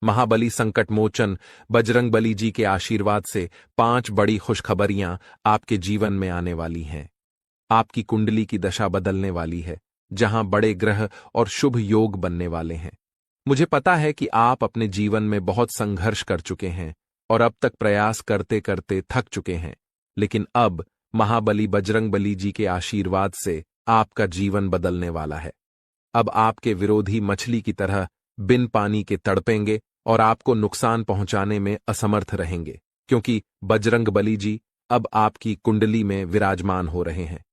महाबली संकट मोचन बजरंगबली जी के आशीर्वाद से 5 बड़ी खुशखबरियां आपके जीवन में आने वाली हैं। आपकी कुंडली की दशा बदलने वाली है, जहां बड़े ग्रह और शुभ योग बनने वाले हैं। मुझे पता है कि आप अपने जीवन में बहुत संघर्ष कर चुके हैं और अब तक प्रयास करते करते थक चुके हैं, लेकिन अब महाबली बजरंगबली जी के आशीर्वाद से आपका जीवन बदलने वाला है। अब आपके विरोधी मछली की तरह बिन पानी के तड़पेंगे और आपको नुकसान पहुंचाने में असमर्थ रहेंगे, क्योंकि बजरंगबली जी अब आपकी कुंडली में विराजमान हो रहे हैं।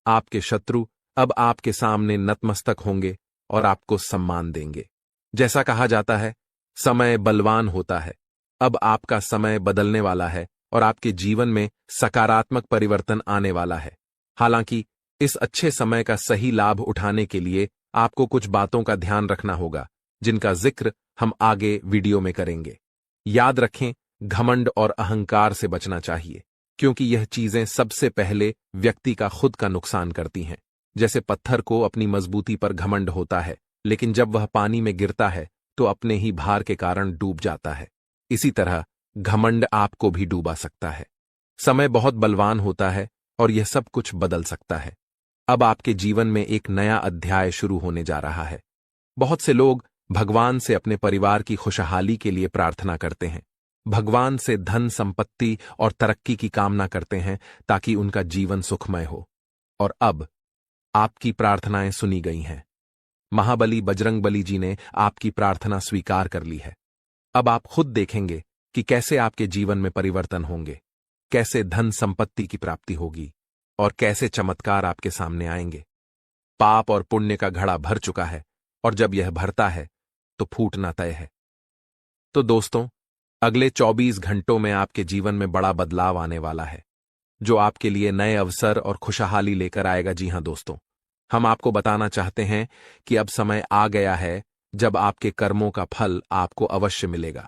आपके शत्रु अब आपके सामने नतमस्तक होंगे और आपको सम्मान देंगे। जैसा कहा जाता है, समय बलवान होता है। अब आपका समय बदलने वाला है और आपके जीवन में सकारात्मक परिवर्तन आने वाला है। हालांकि इस अच्छे समय का सही लाभ उठाने के लिए आपको कुछ बातों का ध्यान रखना होगा, जिनका जिक्र हम आगे वीडियो में करेंगे। याद रखें, घमंड और अहंकार से बचना चाहिए, क्योंकि यह चीजें सबसे पहले व्यक्ति का खुद का नुकसान करती हैं। जैसे पत्थर को अपनी मजबूती पर घमंड होता है, लेकिन जब वह पानी में गिरता है तो अपने ही भार के कारण डूब जाता है। इसी तरह घमंड आपको भी डूबा सकता है। समय बहुत बलवान होता है और यह सब कुछ बदल सकता है। अब आपके जीवन में एक नया अध्याय शुरू होने जा रहा है। बहुत से लोग भगवान से अपने परिवार की खुशहाली के लिए प्रार्थना करते हैं। भगवान से धन, संपत्ति और तरक्की की कामना करते हैं ताकि उनका जीवन सुखमय हो। और अब आपकी प्रार्थनाएं सुनी गई हैं। महाबली बजरंगबली जी ने आपकी प्रार्थना स्वीकार कर ली है। अब आप खुद देखेंगे कि कैसे आपके जीवन में परिवर्तन होंगे, कैसे धन संपत्ति की प्राप्ति होगी और कैसे चमत्कार आपके सामने आएंगे। पाप और पुण्य का घड़ा भर चुका है और जब यह भरता है तो फूटना तय है। तो दोस्तों, अगले 24 घंटों में आपके जीवन में बड़ा बदलाव आने वाला है, जो आपके लिए नए अवसर और खुशहाली लेकर आएगा। जी हां दोस्तों, हम आपको बताना चाहते हैं कि अब समय आ गया है जब आपके कर्मों का फल आपको अवश्य मिलेगा।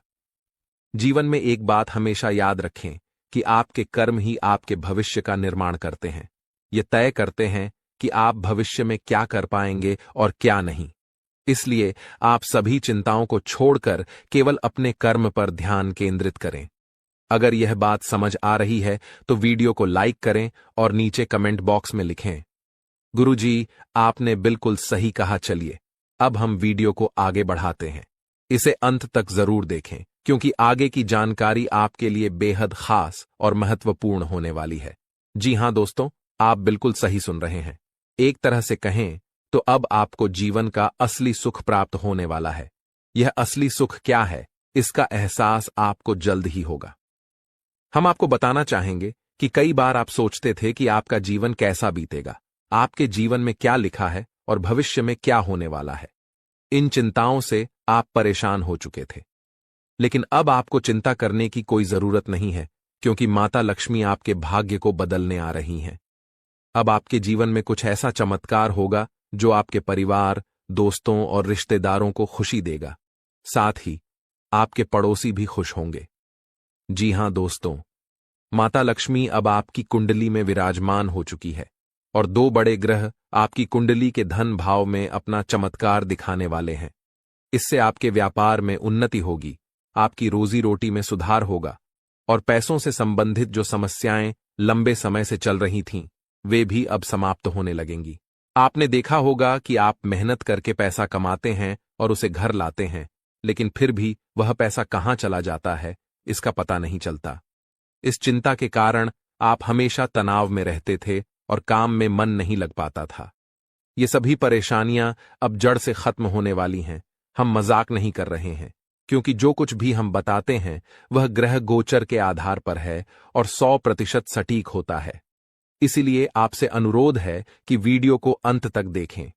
जीवन में एक बात हमेशा याद रखें कि आपके कर्म ही आपके भविष्य का निर्माण करते हैं। ये तय करते हैं कि आप भविष्य में क्या कर पाएंगे और क्या नहीं। इसलिए आप सभी चिंताओं को छोड़कर केवल अपने कर्म पर ध्यान केंद्रित करें। अगर यह बात समझ आ रही है तो वीडियो को लाइक करें और नीचे कमेंट बॉक्स में लिखें, गुरुजी, आपने बिल्कुल सही कहा। चलिए अब हम वीडियो को आगे बढ़ाते हैं। इसे अंत तक जरूर देखें क्योंकि आगे की जानकारी आपके लिए बेहद खास और महत्वपूर्ण होने वाली है। जी हां दोस्तों, आप बिल्कुल सही सुन रहे हैं। एक तरह से कहें तो अब आपको जीवन का असली सुख प्राप्त होने वाला है। यह असली सुख क्या है, इसका एहसास आपको जल्द ही होगा। हम आपको बताना चाहेंगे कि कई बार आप सोचते थे कि आपका जीवन कैसा बीतेगा, आपके जीवन में क्या लिखा है और भविष्य में क्या होने वाला है। इन चिंताओं से आप परेशान हो चुके थे। लेकिन अब आपको चिंता करने की कोई जरूरत नहीं है क्योंकि माता लक्ष्मी आपके भाग्य को बदलने आ रही हैं। अब आपके जीवन में कुछ ऐसा चमत्कार होगा जो आपके परिवार, दोस्तों और रिश्तेदारों को खुशी देगा। साथ ही आपके पड़ोसी भी खुश होंगे। जी हां दोस्तों, माता लक्ष्मी अब आपकी कुंडली में विराजमान हो चुकी है और 2 बड़े ग्रह आपकी कुंडली के धन भाव में अपना चमत्कार दिखाने वाले हैं। इससे आपके व्यापार में उन्नति होगी, आपकी रोजी रोटी में सुधार होगा और पैसों से संबंधित जो समस्याएं लंबे समय से चल रही थीं, वे भी अब समाप्त होने लगेंगी। आपने देखा होगा कि आप मेहनत करके पैसा कमाते हैं और उसे घर लाते हैं, लेकिन फिर भी वह पैसा कहां चला जाता है, इसका पता नहीं चलता। इस चिंता के कारण आप हमेशा तनाव में रहते थे और काम में मन नहीं लग पाता था। ये सभी परेशानियां अब जड़ से खत्म होने वाली हैं। हम मजाक नहीं कर रहे हैं क्योंकि जो कुछ भी हम बताते हैं वह ग्रह गोचर के आधार पर है और 100% सटीक होता है। इसीलिए आपसे अनुरोध है कि वीडियो को अंत तक देखें।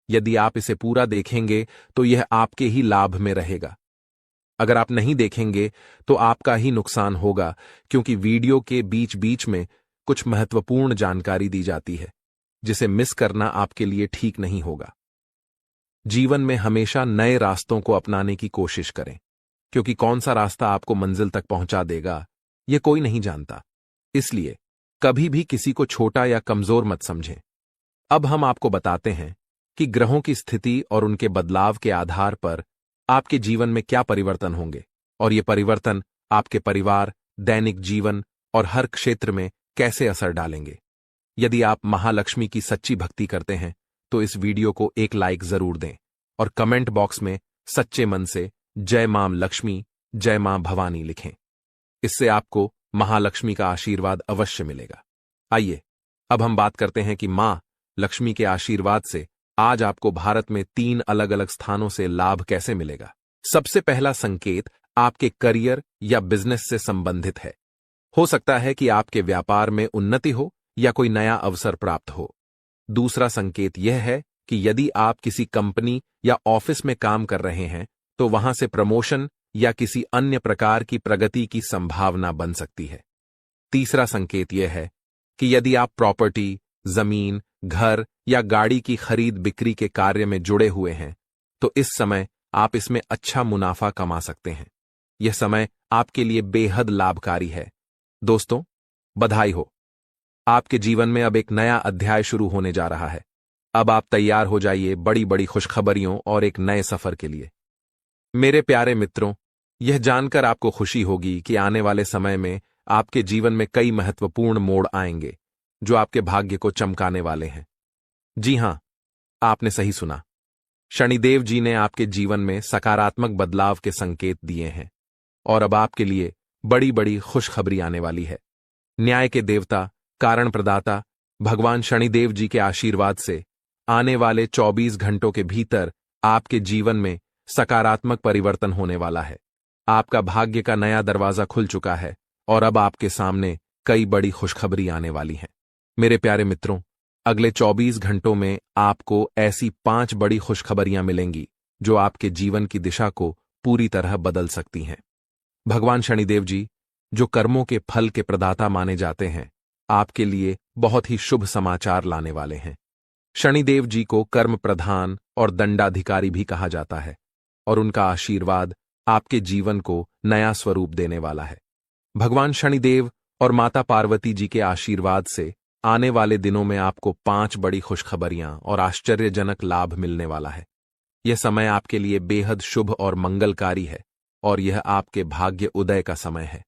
यदि आप इसे पूरा देखेंगे तो यह आपके ही लाभ में रहेगा। अगर आप नहीं देखेंगे तो आपका ही नुकसान होगा क्योंकि वीडियो के बीच बीच में कुछ महत्वपूर्ण जानकारी दी जाती है जिसे मिस करना आपके लिए ठीक नहीं होगा। जीवन में हमेशा नए रास्तों को अपनाने की कोशिश करें क्योंकि कौन सा रास्ता आपको मंजिल तक पहुंचा देगा, यह कोई नहीं जानता। इसलिए कभी भी किसी को छोटा या कमजोर मत समझें। अब हम आपको बताते हैं कि ग्रहों की स्थिति और उनके बदलाव के आधार पर आपके जीवन में क्या परिवर्तन होंगे और ये परिवर्तन आपके परिवार, दैनिक जीवन और हर क्षेत्र में कैसे असर डालेंगे। यदि आप महालक्ष्मी की सच्ची भक्ति करते हैं तो इस वीडियो को एक लाइक जरूर दें और कमेंट बॉक्स में सच्चे मन से जय मां लक्ष्मी, जय मां भवानी लिखें। इससे आपको महालक्ष्मी का आशीर्वाद अवश्य मिलेगा। आइए अब हम बात करते हैं कि मां लक्ष्मी के आशीर्वाद से आज आपको भारत में 3 अलग अलग स्थानों से लाभ कैसे मिलेगा। सबसे पहला संकेत आपके करियर या बिजनेस से संबंधित है। हो सकता है कि आपके व्यापार में उन्नति हो या कोई नया अवसर प्राप्त हो। दूसरा संकेत यह है कि यदि आप किसी कंपनी या ऑफिस में काम कर रहे हैं तो वहां से प्रमोशन या किसी अन्य प्रकार की प्रगति की संभावना बन सकती है। तीसरा संकेत यह है कि यदि आप प्रॉपर्टी, जमीन, घर या गाड़ी की खरीद बिक्री के कार्य में जुड़े हुए हैं तो इस समय आप इसमें अच्छा मुनाफा कमा सकते हैं। यह समय आपके लिए बेहद लाभकारी है। दोस्तों, बधाई हो, आपके जीवन में अब एक नया अध्याय शुरू होने जा रहा है। अब आप तैयार हो जाइए बड़ी बड़ी खुशखबरियों और एक नए सफर के लिए। मेरे प्यारे मित्रों, यह जानकर आपको खुशी होगी कि आने वाले समय में आपके जीवन में कई महत्वपूर्ण मोड़ आएंगे जो आपके भाग्य को चमकाने वाले हैं। जी हां, आपने सही सुना। शनिदेव जी ने आपके जीवन में सकारात्मक बदलाव के संकेत दिए हैं और अब आपके लिए बड़ी बड़ी खुशखबरी आने वाली है। न्याय के देवता, कारण प्रदाता भगवान शनिदेव जी के आशीर्वाद से आने वाले 24 घंटों के भीतर आपके जीवन में सकारात्मक परिवर्तन होने वाला है। आपका भाग्य का नया दरवाजा खुल चुका है और अब आपके सामने कई बड़ी खुशखबरी आने वाली हैं। मेरे प्यारे मित्रों, अगले 24 घंटों में आपको ऐसी 5 बड़ी खुशखबरियां मिलेंगी जो आपके जीवन की दिशा को पूरी तरह बदल सकती हैं। भगवान शनिदेव जी, जो कर्मों के फल के प्रदाता माने जाते हैं, आपके लिए बहुत ही शुभ समाचार लाने वाले हैं। शनिदेव जी को कर्म प्रधान और दंडाधिकारी भी कहा जाता है और उनका आशीर्वाद आपके जीवन को नया स्वरूप देने वाला है। भगवान शनिदेव और माता पार्वती जी के आशीर्वाद से आने वाले दिनों में आपको 5 बड़ी खुशखबरियां और आश्चर्यजनक लाभ मिलने वाला है। यह समय आपके लिए बेहद शुभ और मंगलकारी है और यह आपके भाग्य उदय का समय है।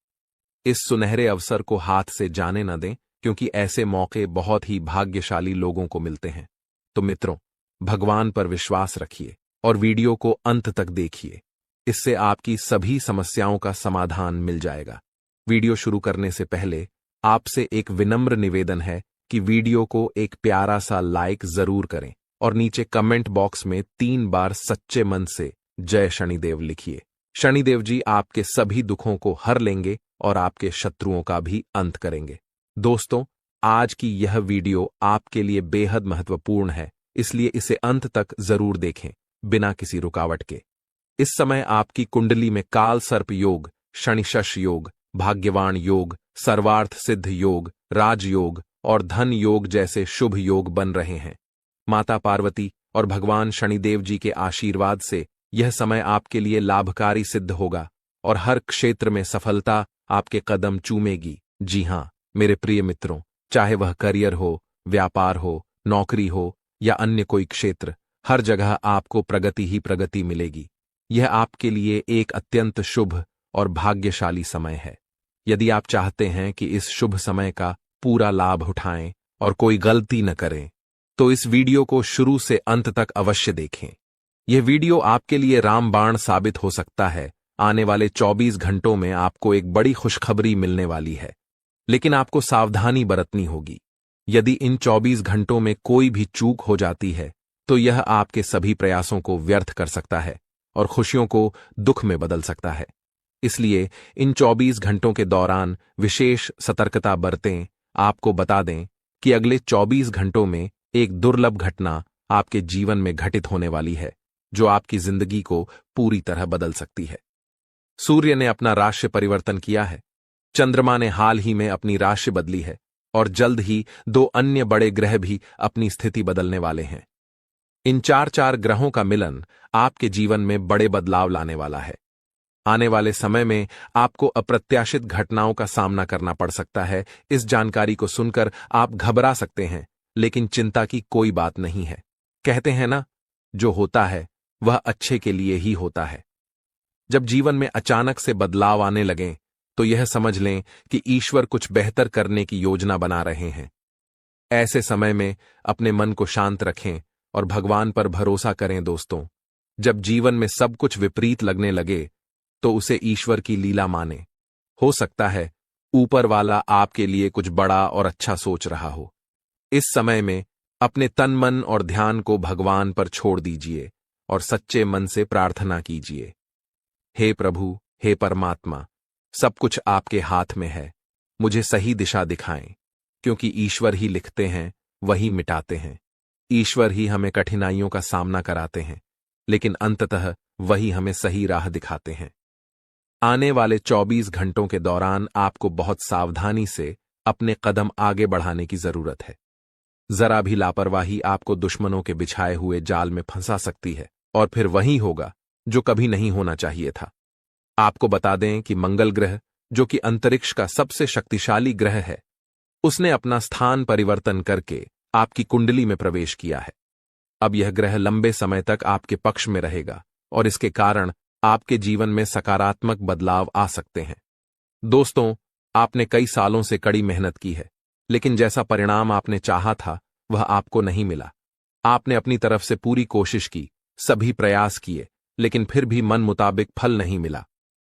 इस सुनहरे अवसर को हाथ से जाने न दें, क्योंकि ऐसे मौके बहुत ही भाग्यशाली लोगों को मिलते हैं। तो मित्रों, भगवान पर विश्वास रखिए और वीडियो को अंत तक देखिए। इससे आपकी सभी समस्याओं का समाधान मिल जाएगा। वीडियो शुरू करने से पहले आपसे एक विनम्र निवेदन है कि वीडियो को एक प्यारा सा लाइक जरूर करें और नीचे कमेंट बॉक्स में 3 बार सच्चे मन से जय शनिदेव लिखिए। शनिदेव जी आपके सभी दुखों को हर लेंगे और आपके शत्रुओं का भी अंत करेंगे। दोस्तों, आज की यह वीडियो आपके लिए बेहद महत्वपूर्ण है, इसलिए इसे अंत तक जरूर देखें बिना किसी रुकावट के। इस समय आपकी कुंडली में काल सर्प योग, शनिशश योग, भाग्यवान योग, सर्वार्थ सिद्ध योग, राजयोग और धन योग जैसे शुभ योग बन रहे हैं। माता पार्वती और भगवान शनिदेव जी के आशीर्वाद से यह समय आपके लिए लाभकारी सिद्ध होगा और हर क्षेत्र में सफलता आपके कदम चूमेगी। जी हां मेरे प्रिय मित्रों, चाहे वह करियर हो, व्यापार हो, नौकरी हो या अन्य कोई क्षेत्र, हर जगह आपको प्रगति ही प्रगति मिलेगी। यह आपके लिए एक अत्यंत शुभ और भाग्यशाली समय है। यदि आप चाहते हैं कि इस शुभ समय का पूरा लाभ उठाएं और कोई गलती न करें, तो इस वीडियो को शुरू से अंत तक अवश्य देखें। यह वीडियो आपके लिए रामबाण साबित हो सकता है। आने वाले 24 घंटों में आपको एक बड़ी खुशखबरी मिलने वाली है, लेकिन आपको सावधानी बरतनी होगी। यदि इन 24 घंटों में कोई भी चूक हो जाती है, तो यह आपके सभी प्रयासों को व्यर्थ कर सकता है और खुशियों को दुख में बदल सकता है। इसलिए इन 24 घंटों के दौरान विशेष सतर्कता बरतें। आपको बता दें कि अगले 24 घंटों में एक दुर्लभ घटना आपके जीवन में घटित होने वाली है, जो आपकी जिंदगी को पूरी तरह बदल सकती है। सूर्य ने अपना राशि परिवर्तन किया है, चंद्रमा ने हाल ही में अपनी राशि बदली है और जल्द ही 2 अन्य बड़े ग्रह भी अपनी स्थिति बदलने वाले हैं। इन 4 ग्रहों का मिलन आपके जीवन में बड़े बदलाव लाने वाला है। आने वाले समय में आपको अप्रत्याशित घटनाओं का सामना करना पड़ सकता है। इस जानकारी को सुनकर आप घबरा सकते हैं, लेकिन चिंता की कोई बात नहीं है। कहते हैं ना, जो होता है वह अच्छे के लिए ही होता है। जब जीवन में अचानक से बदलाव आने लगें, तो यह समझ लें कि ईश्वर कुछ बेहतर करने की योजना बना रहे हैं। ऐसे समय में अपने मन को शांत रखें और भगवान पर भरोसा करें। दोस्तों, जब जीवन में सब कुछ विपरीत लगने लगे, तो उसे ईश्वर की लीला माने। हो सकता है ऊपर वाला आपके लिए कुछ बड़ा और अच्छा सोच रहा हो। इस समय में अपने तन मन और ध्यान को भगवान पर छोड़ दीजिए और सच्चे मन से प्रार्थना कीजिए। हे प्रभु, हे परमात्मा, सब कुछ आपके हाथ में है। मुझे सही दिशा दिखाएं, क्योंकि ईश्वर ही लिखते हैं, वही मिटाते हैं। ईश्वर ही हमें कठिनाइयों का सामना कराते हैं, लेकिन अंततः वही हमें सही राह दिखाते हैं। आने वाले 24 घंटों के दौरान आपको बहुत सावधानी से अपने कदम आगे बढ़ाने की जरूरत है। जरा भी लापरवाही आपको दुश्मनों के बिछाए हुए जाल में फंसा सकती है और फिर वही होगा जो कभी नहीं होना चाहिए था। आपको बता दें कि मंगल ग्रह, जो कि अंतरिक्ष का सबसे शक्तिशाली ग्रह है, उसने अपना स्थान परिवर्तन करके आपकी कुंडली में प्रवेश किया है। अब यह ग्रह लंबे समय तक आपके पक्ष में रहेगा और इसके कारण आपके जीवन में सकारात्मक बदलाव आ सकते हैं। दोस्तों, आपने कई सालों से कड़ी मेहनत की है, लेकिन जैसा परिणाम आपने चाहा था वह आपको नहीं मिला। आपने अपनी तरफ से पूरी कोशिश की, सभी प्रयास किए, लेकिन फिर भी मन मुताबिक फल नहीं मिला।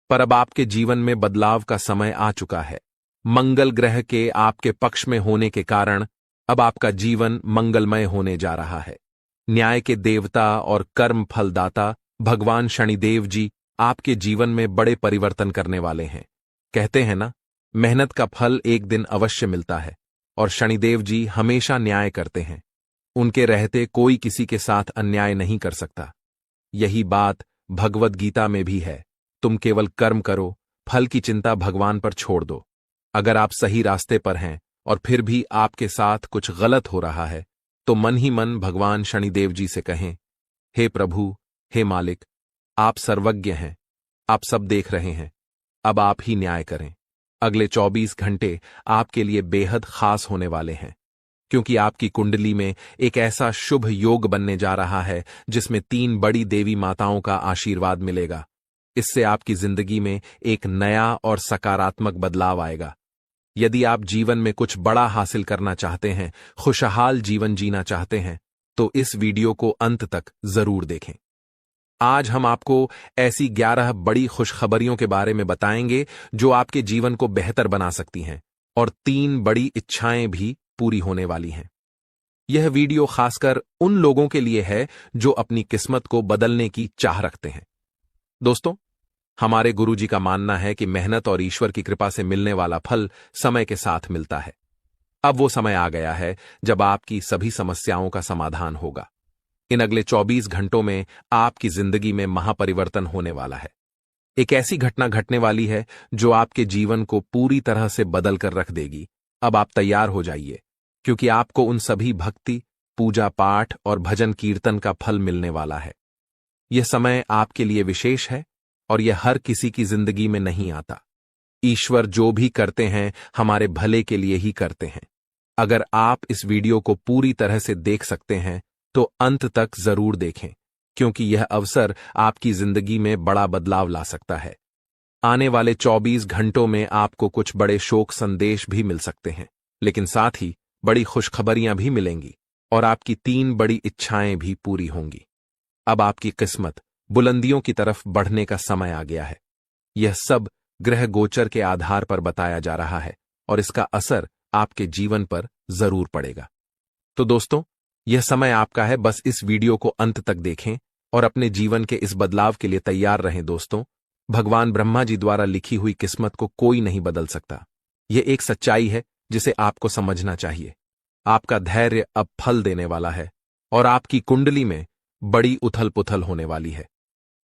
पर अब आपके जीवन में बदलाव का समय आ चुका है। मंगल ग्रह के आपके पक्ष में होने के कारण अब आपका जीवन मंगलमय होने जा रहा है। न्याय के देवता और कर्म फलदाता भगवान शनिदेव जी आपके जीवन में बड़े परिवर्तन करने वाले हैं। कहते हैं ना, मेहनत का फल एक दिन अवश्य मिलता है और शनिदेव जी हमेशा न्याय करते हैं। उनके रहते कोई किसी के साथ अन्याय नहीं कर सकता। यही बात भगवद गीता में भी है। तुम केवल कर्म करो, फल की चिंता भगवान पर छोड़ दो। अगर आप सही रास्ते पर हैं और फिर भी आपके साथ कुछ गलत हो रहा है, तो मन ही मन भगवान शनिदेव जी से कहें, हे प्रभु, हे मालिक, आप सर्वज्ञ हैं, आप सब देख रहे हैं, अब आप ही न्याय करें। अगले 24 घंटे आपके लिए बेहद खास होने वाले हैं, क्योंकि आपकी कुंडली में एक ऐसा शुभ योग बनने जा रहा है जिसमें 3 बड़ी देवी माताओं का आशीर्वाद मिलेगा। इससे आपकी जिंदगी में एक नया और सकारात्मक बदलाव आएगा। यदि आप जीवन में कुछ बड़ा हासिल करना चाहते हैं, खुशहाल जीवन जीना चाहते हैं, तो इस वीडियो को अंत तक जरूर देखें। आज हम आपको ऐसी 11 बड़ी खुशखबरियों के बारे में बताएंगे जो आपके जीवन को बेहतर बना सकती हैं, और 3 बड़ी इच्छाएं भी पूरी होने वाली हैं। यह वीडियो खासकर उन लोगों के लिए है जो अपनी किस्मत को बदलने की चाह रखते हैं। दोस्तों, हमारे गुरुजी का मानना है कि मेहनत और ईश्वर की कृपा से मिलने वाला फल समय के साथ मिलता है। अब वो समय आ गया है जब आपकी सभी समस्याओं का समाधान होगा। इन अगले 24 घंटों में आपकी जिंदगी में महापरिवर्तन होने वाला है। एक ऐसी घटना घटने वाली है जो आपके जीवन को पूरी तरह से बदल कर रख देगी। अब आप तैयार हो जाइए, क्योंकि आपको उन सभी भक्ति, पूजा पाठ और भजन कीर्तन का फल मिलने वाला है। यह समय आपके लिए विशेष है और यह हर किसी की जिंदगी में नहीं आता। ईश्वर जो भी करते हैं हमारे भले के लिए ही करते हैं। अगर आप इस वीडियो को पूरी तरह से देख सकते हैं तो अंत तक जरूर देखें, क्योंकि यह अवसर आपकी जिंदगी में बड़ा बदलाव ला सकता है। आने वाले 24 घंटों में आपको कुछ बड़े शोक संदेश भी मिल सकते हैं, लेकिन साथ ही बड़ी खुशखबरियां भी मिलेंगी और आपकी 3 बड़ी इच्छाएं भी पूरी होंगी। अब आपकी किस्मत बुलंदियों की तरफ बढ़ने का समय आ गया है। यह सब ग्रह गोचर के आधार पर बताया जा रहा है और इसका असर आपके जीवन पर जरूर पड़ेगा। तो दोस्तों, यह समय आपका है। बस इस वीडियो को अंत तक देखें और अपने जीवन के इस बदलाव के लिए तैयार रहें। दोस्तों, भगवान ब्रह्मा जी द्वारा लिखी हुई किस्मत को कोई नहीं बदल सकता। यह एक सच्चाई है जिसे आपको समझना चाहिए। आपका धैर्य अब फल देने वाला है और आपकी कुंडली में बड़ी उथल पुथल होने वाली है।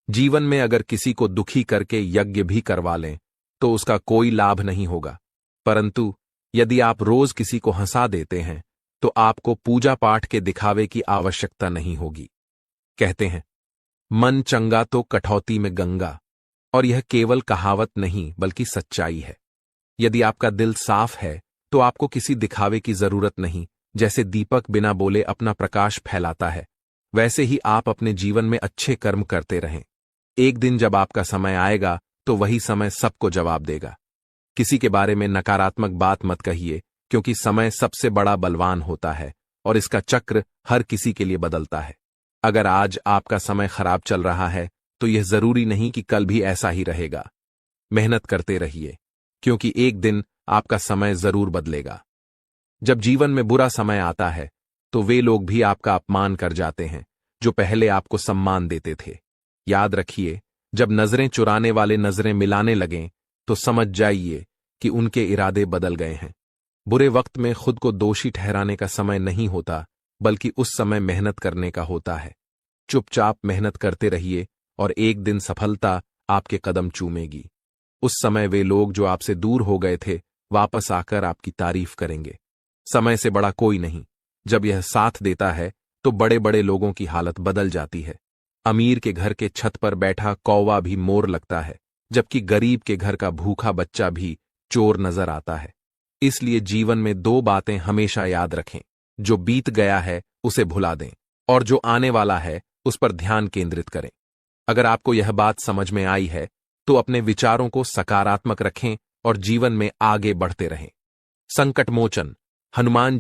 जीवन में अगर किसी को दुखी करके यज्ञ भी करवा लें तो उसका कोई लाभ नहीं होगा, परंतु यदि आप रोज किसी को हंसा देते हैं तो आपको पूजा पाठ के दिखावे की आवश्यकता नहीं होगी। कहते हैं, मन चंगा तो कठौती में गंगा, और यह केवल कहावत नहीं बल्कि सच्चाई है। यदि आपका दिल साफ है तो आपको किसी दिखावे की जरूरत नहीं। जैसे दीपक बिना बोले अपना प्रकाश फैलाता है, वैसे ही आप अपने जीवन में अच्छे कर्म करते रहें। एक दिन जब आपका समय आएगा तो वही समय सबको जवाब देगा। किसी के बारे में नकारात्मक बात मत कहिए, क्योंकि समय सबसे बड़ा बलवान होता है और इसका चक्र हर किसी के लिए बदलता है। अगर आज आपका समय खराब चल रहा है तो यह जरूरी नहीं कि कल भी ऐसा ही रहेगा। मेहनत करते रहिए, क्योंकि एक दिन आपका समय जरूर बदलेगा। जब जीवन में बुरा समय आता है तो वे लोग भी आपका अपमान कर जाते हैं जो पहले आपको सम्मान देते थे। याद रखिए, जब नजरें चुराने वाले नजरें मिलाने लगें तो समझ जाइए कि उनके इरादे बदल गए हैं। बुरे वक्त में खुद को दोषी ठहराने का समय नहीं होता, बल्कि उस समय मेहनत करने का होता है। चुपचाप मेहनत करते रहिए और एक दिन सफलता आपके कदम चूमेगी। उस समय वे लोग जो आपसे दूर हो गए थे वापस आकर आपकी तारीफ करेंगे। समय से बड़ा कोई नहीं। जब यह साथ देता है तो बड़े बड़े लोगों की हालत बदल जाती है। अमीर के घर के छत पर बैठा कौवा भी मोर लगता है, जबकि गरीब के घर का भूखा बच्चा भी चोर नजर आता है। इसलिए जीवन में 2 बातें हमेशा याद रखें। जो बीत गया है उसे भुला दें और जो आने वाला है उस पर ध्यान केंद्रित करें। अगर आपको यह बात समझ में आई है तो अपने विचारों को सकारात्मक रखें और जीवन में आगे बढ़ते रहें। संकट मोचन हनुमान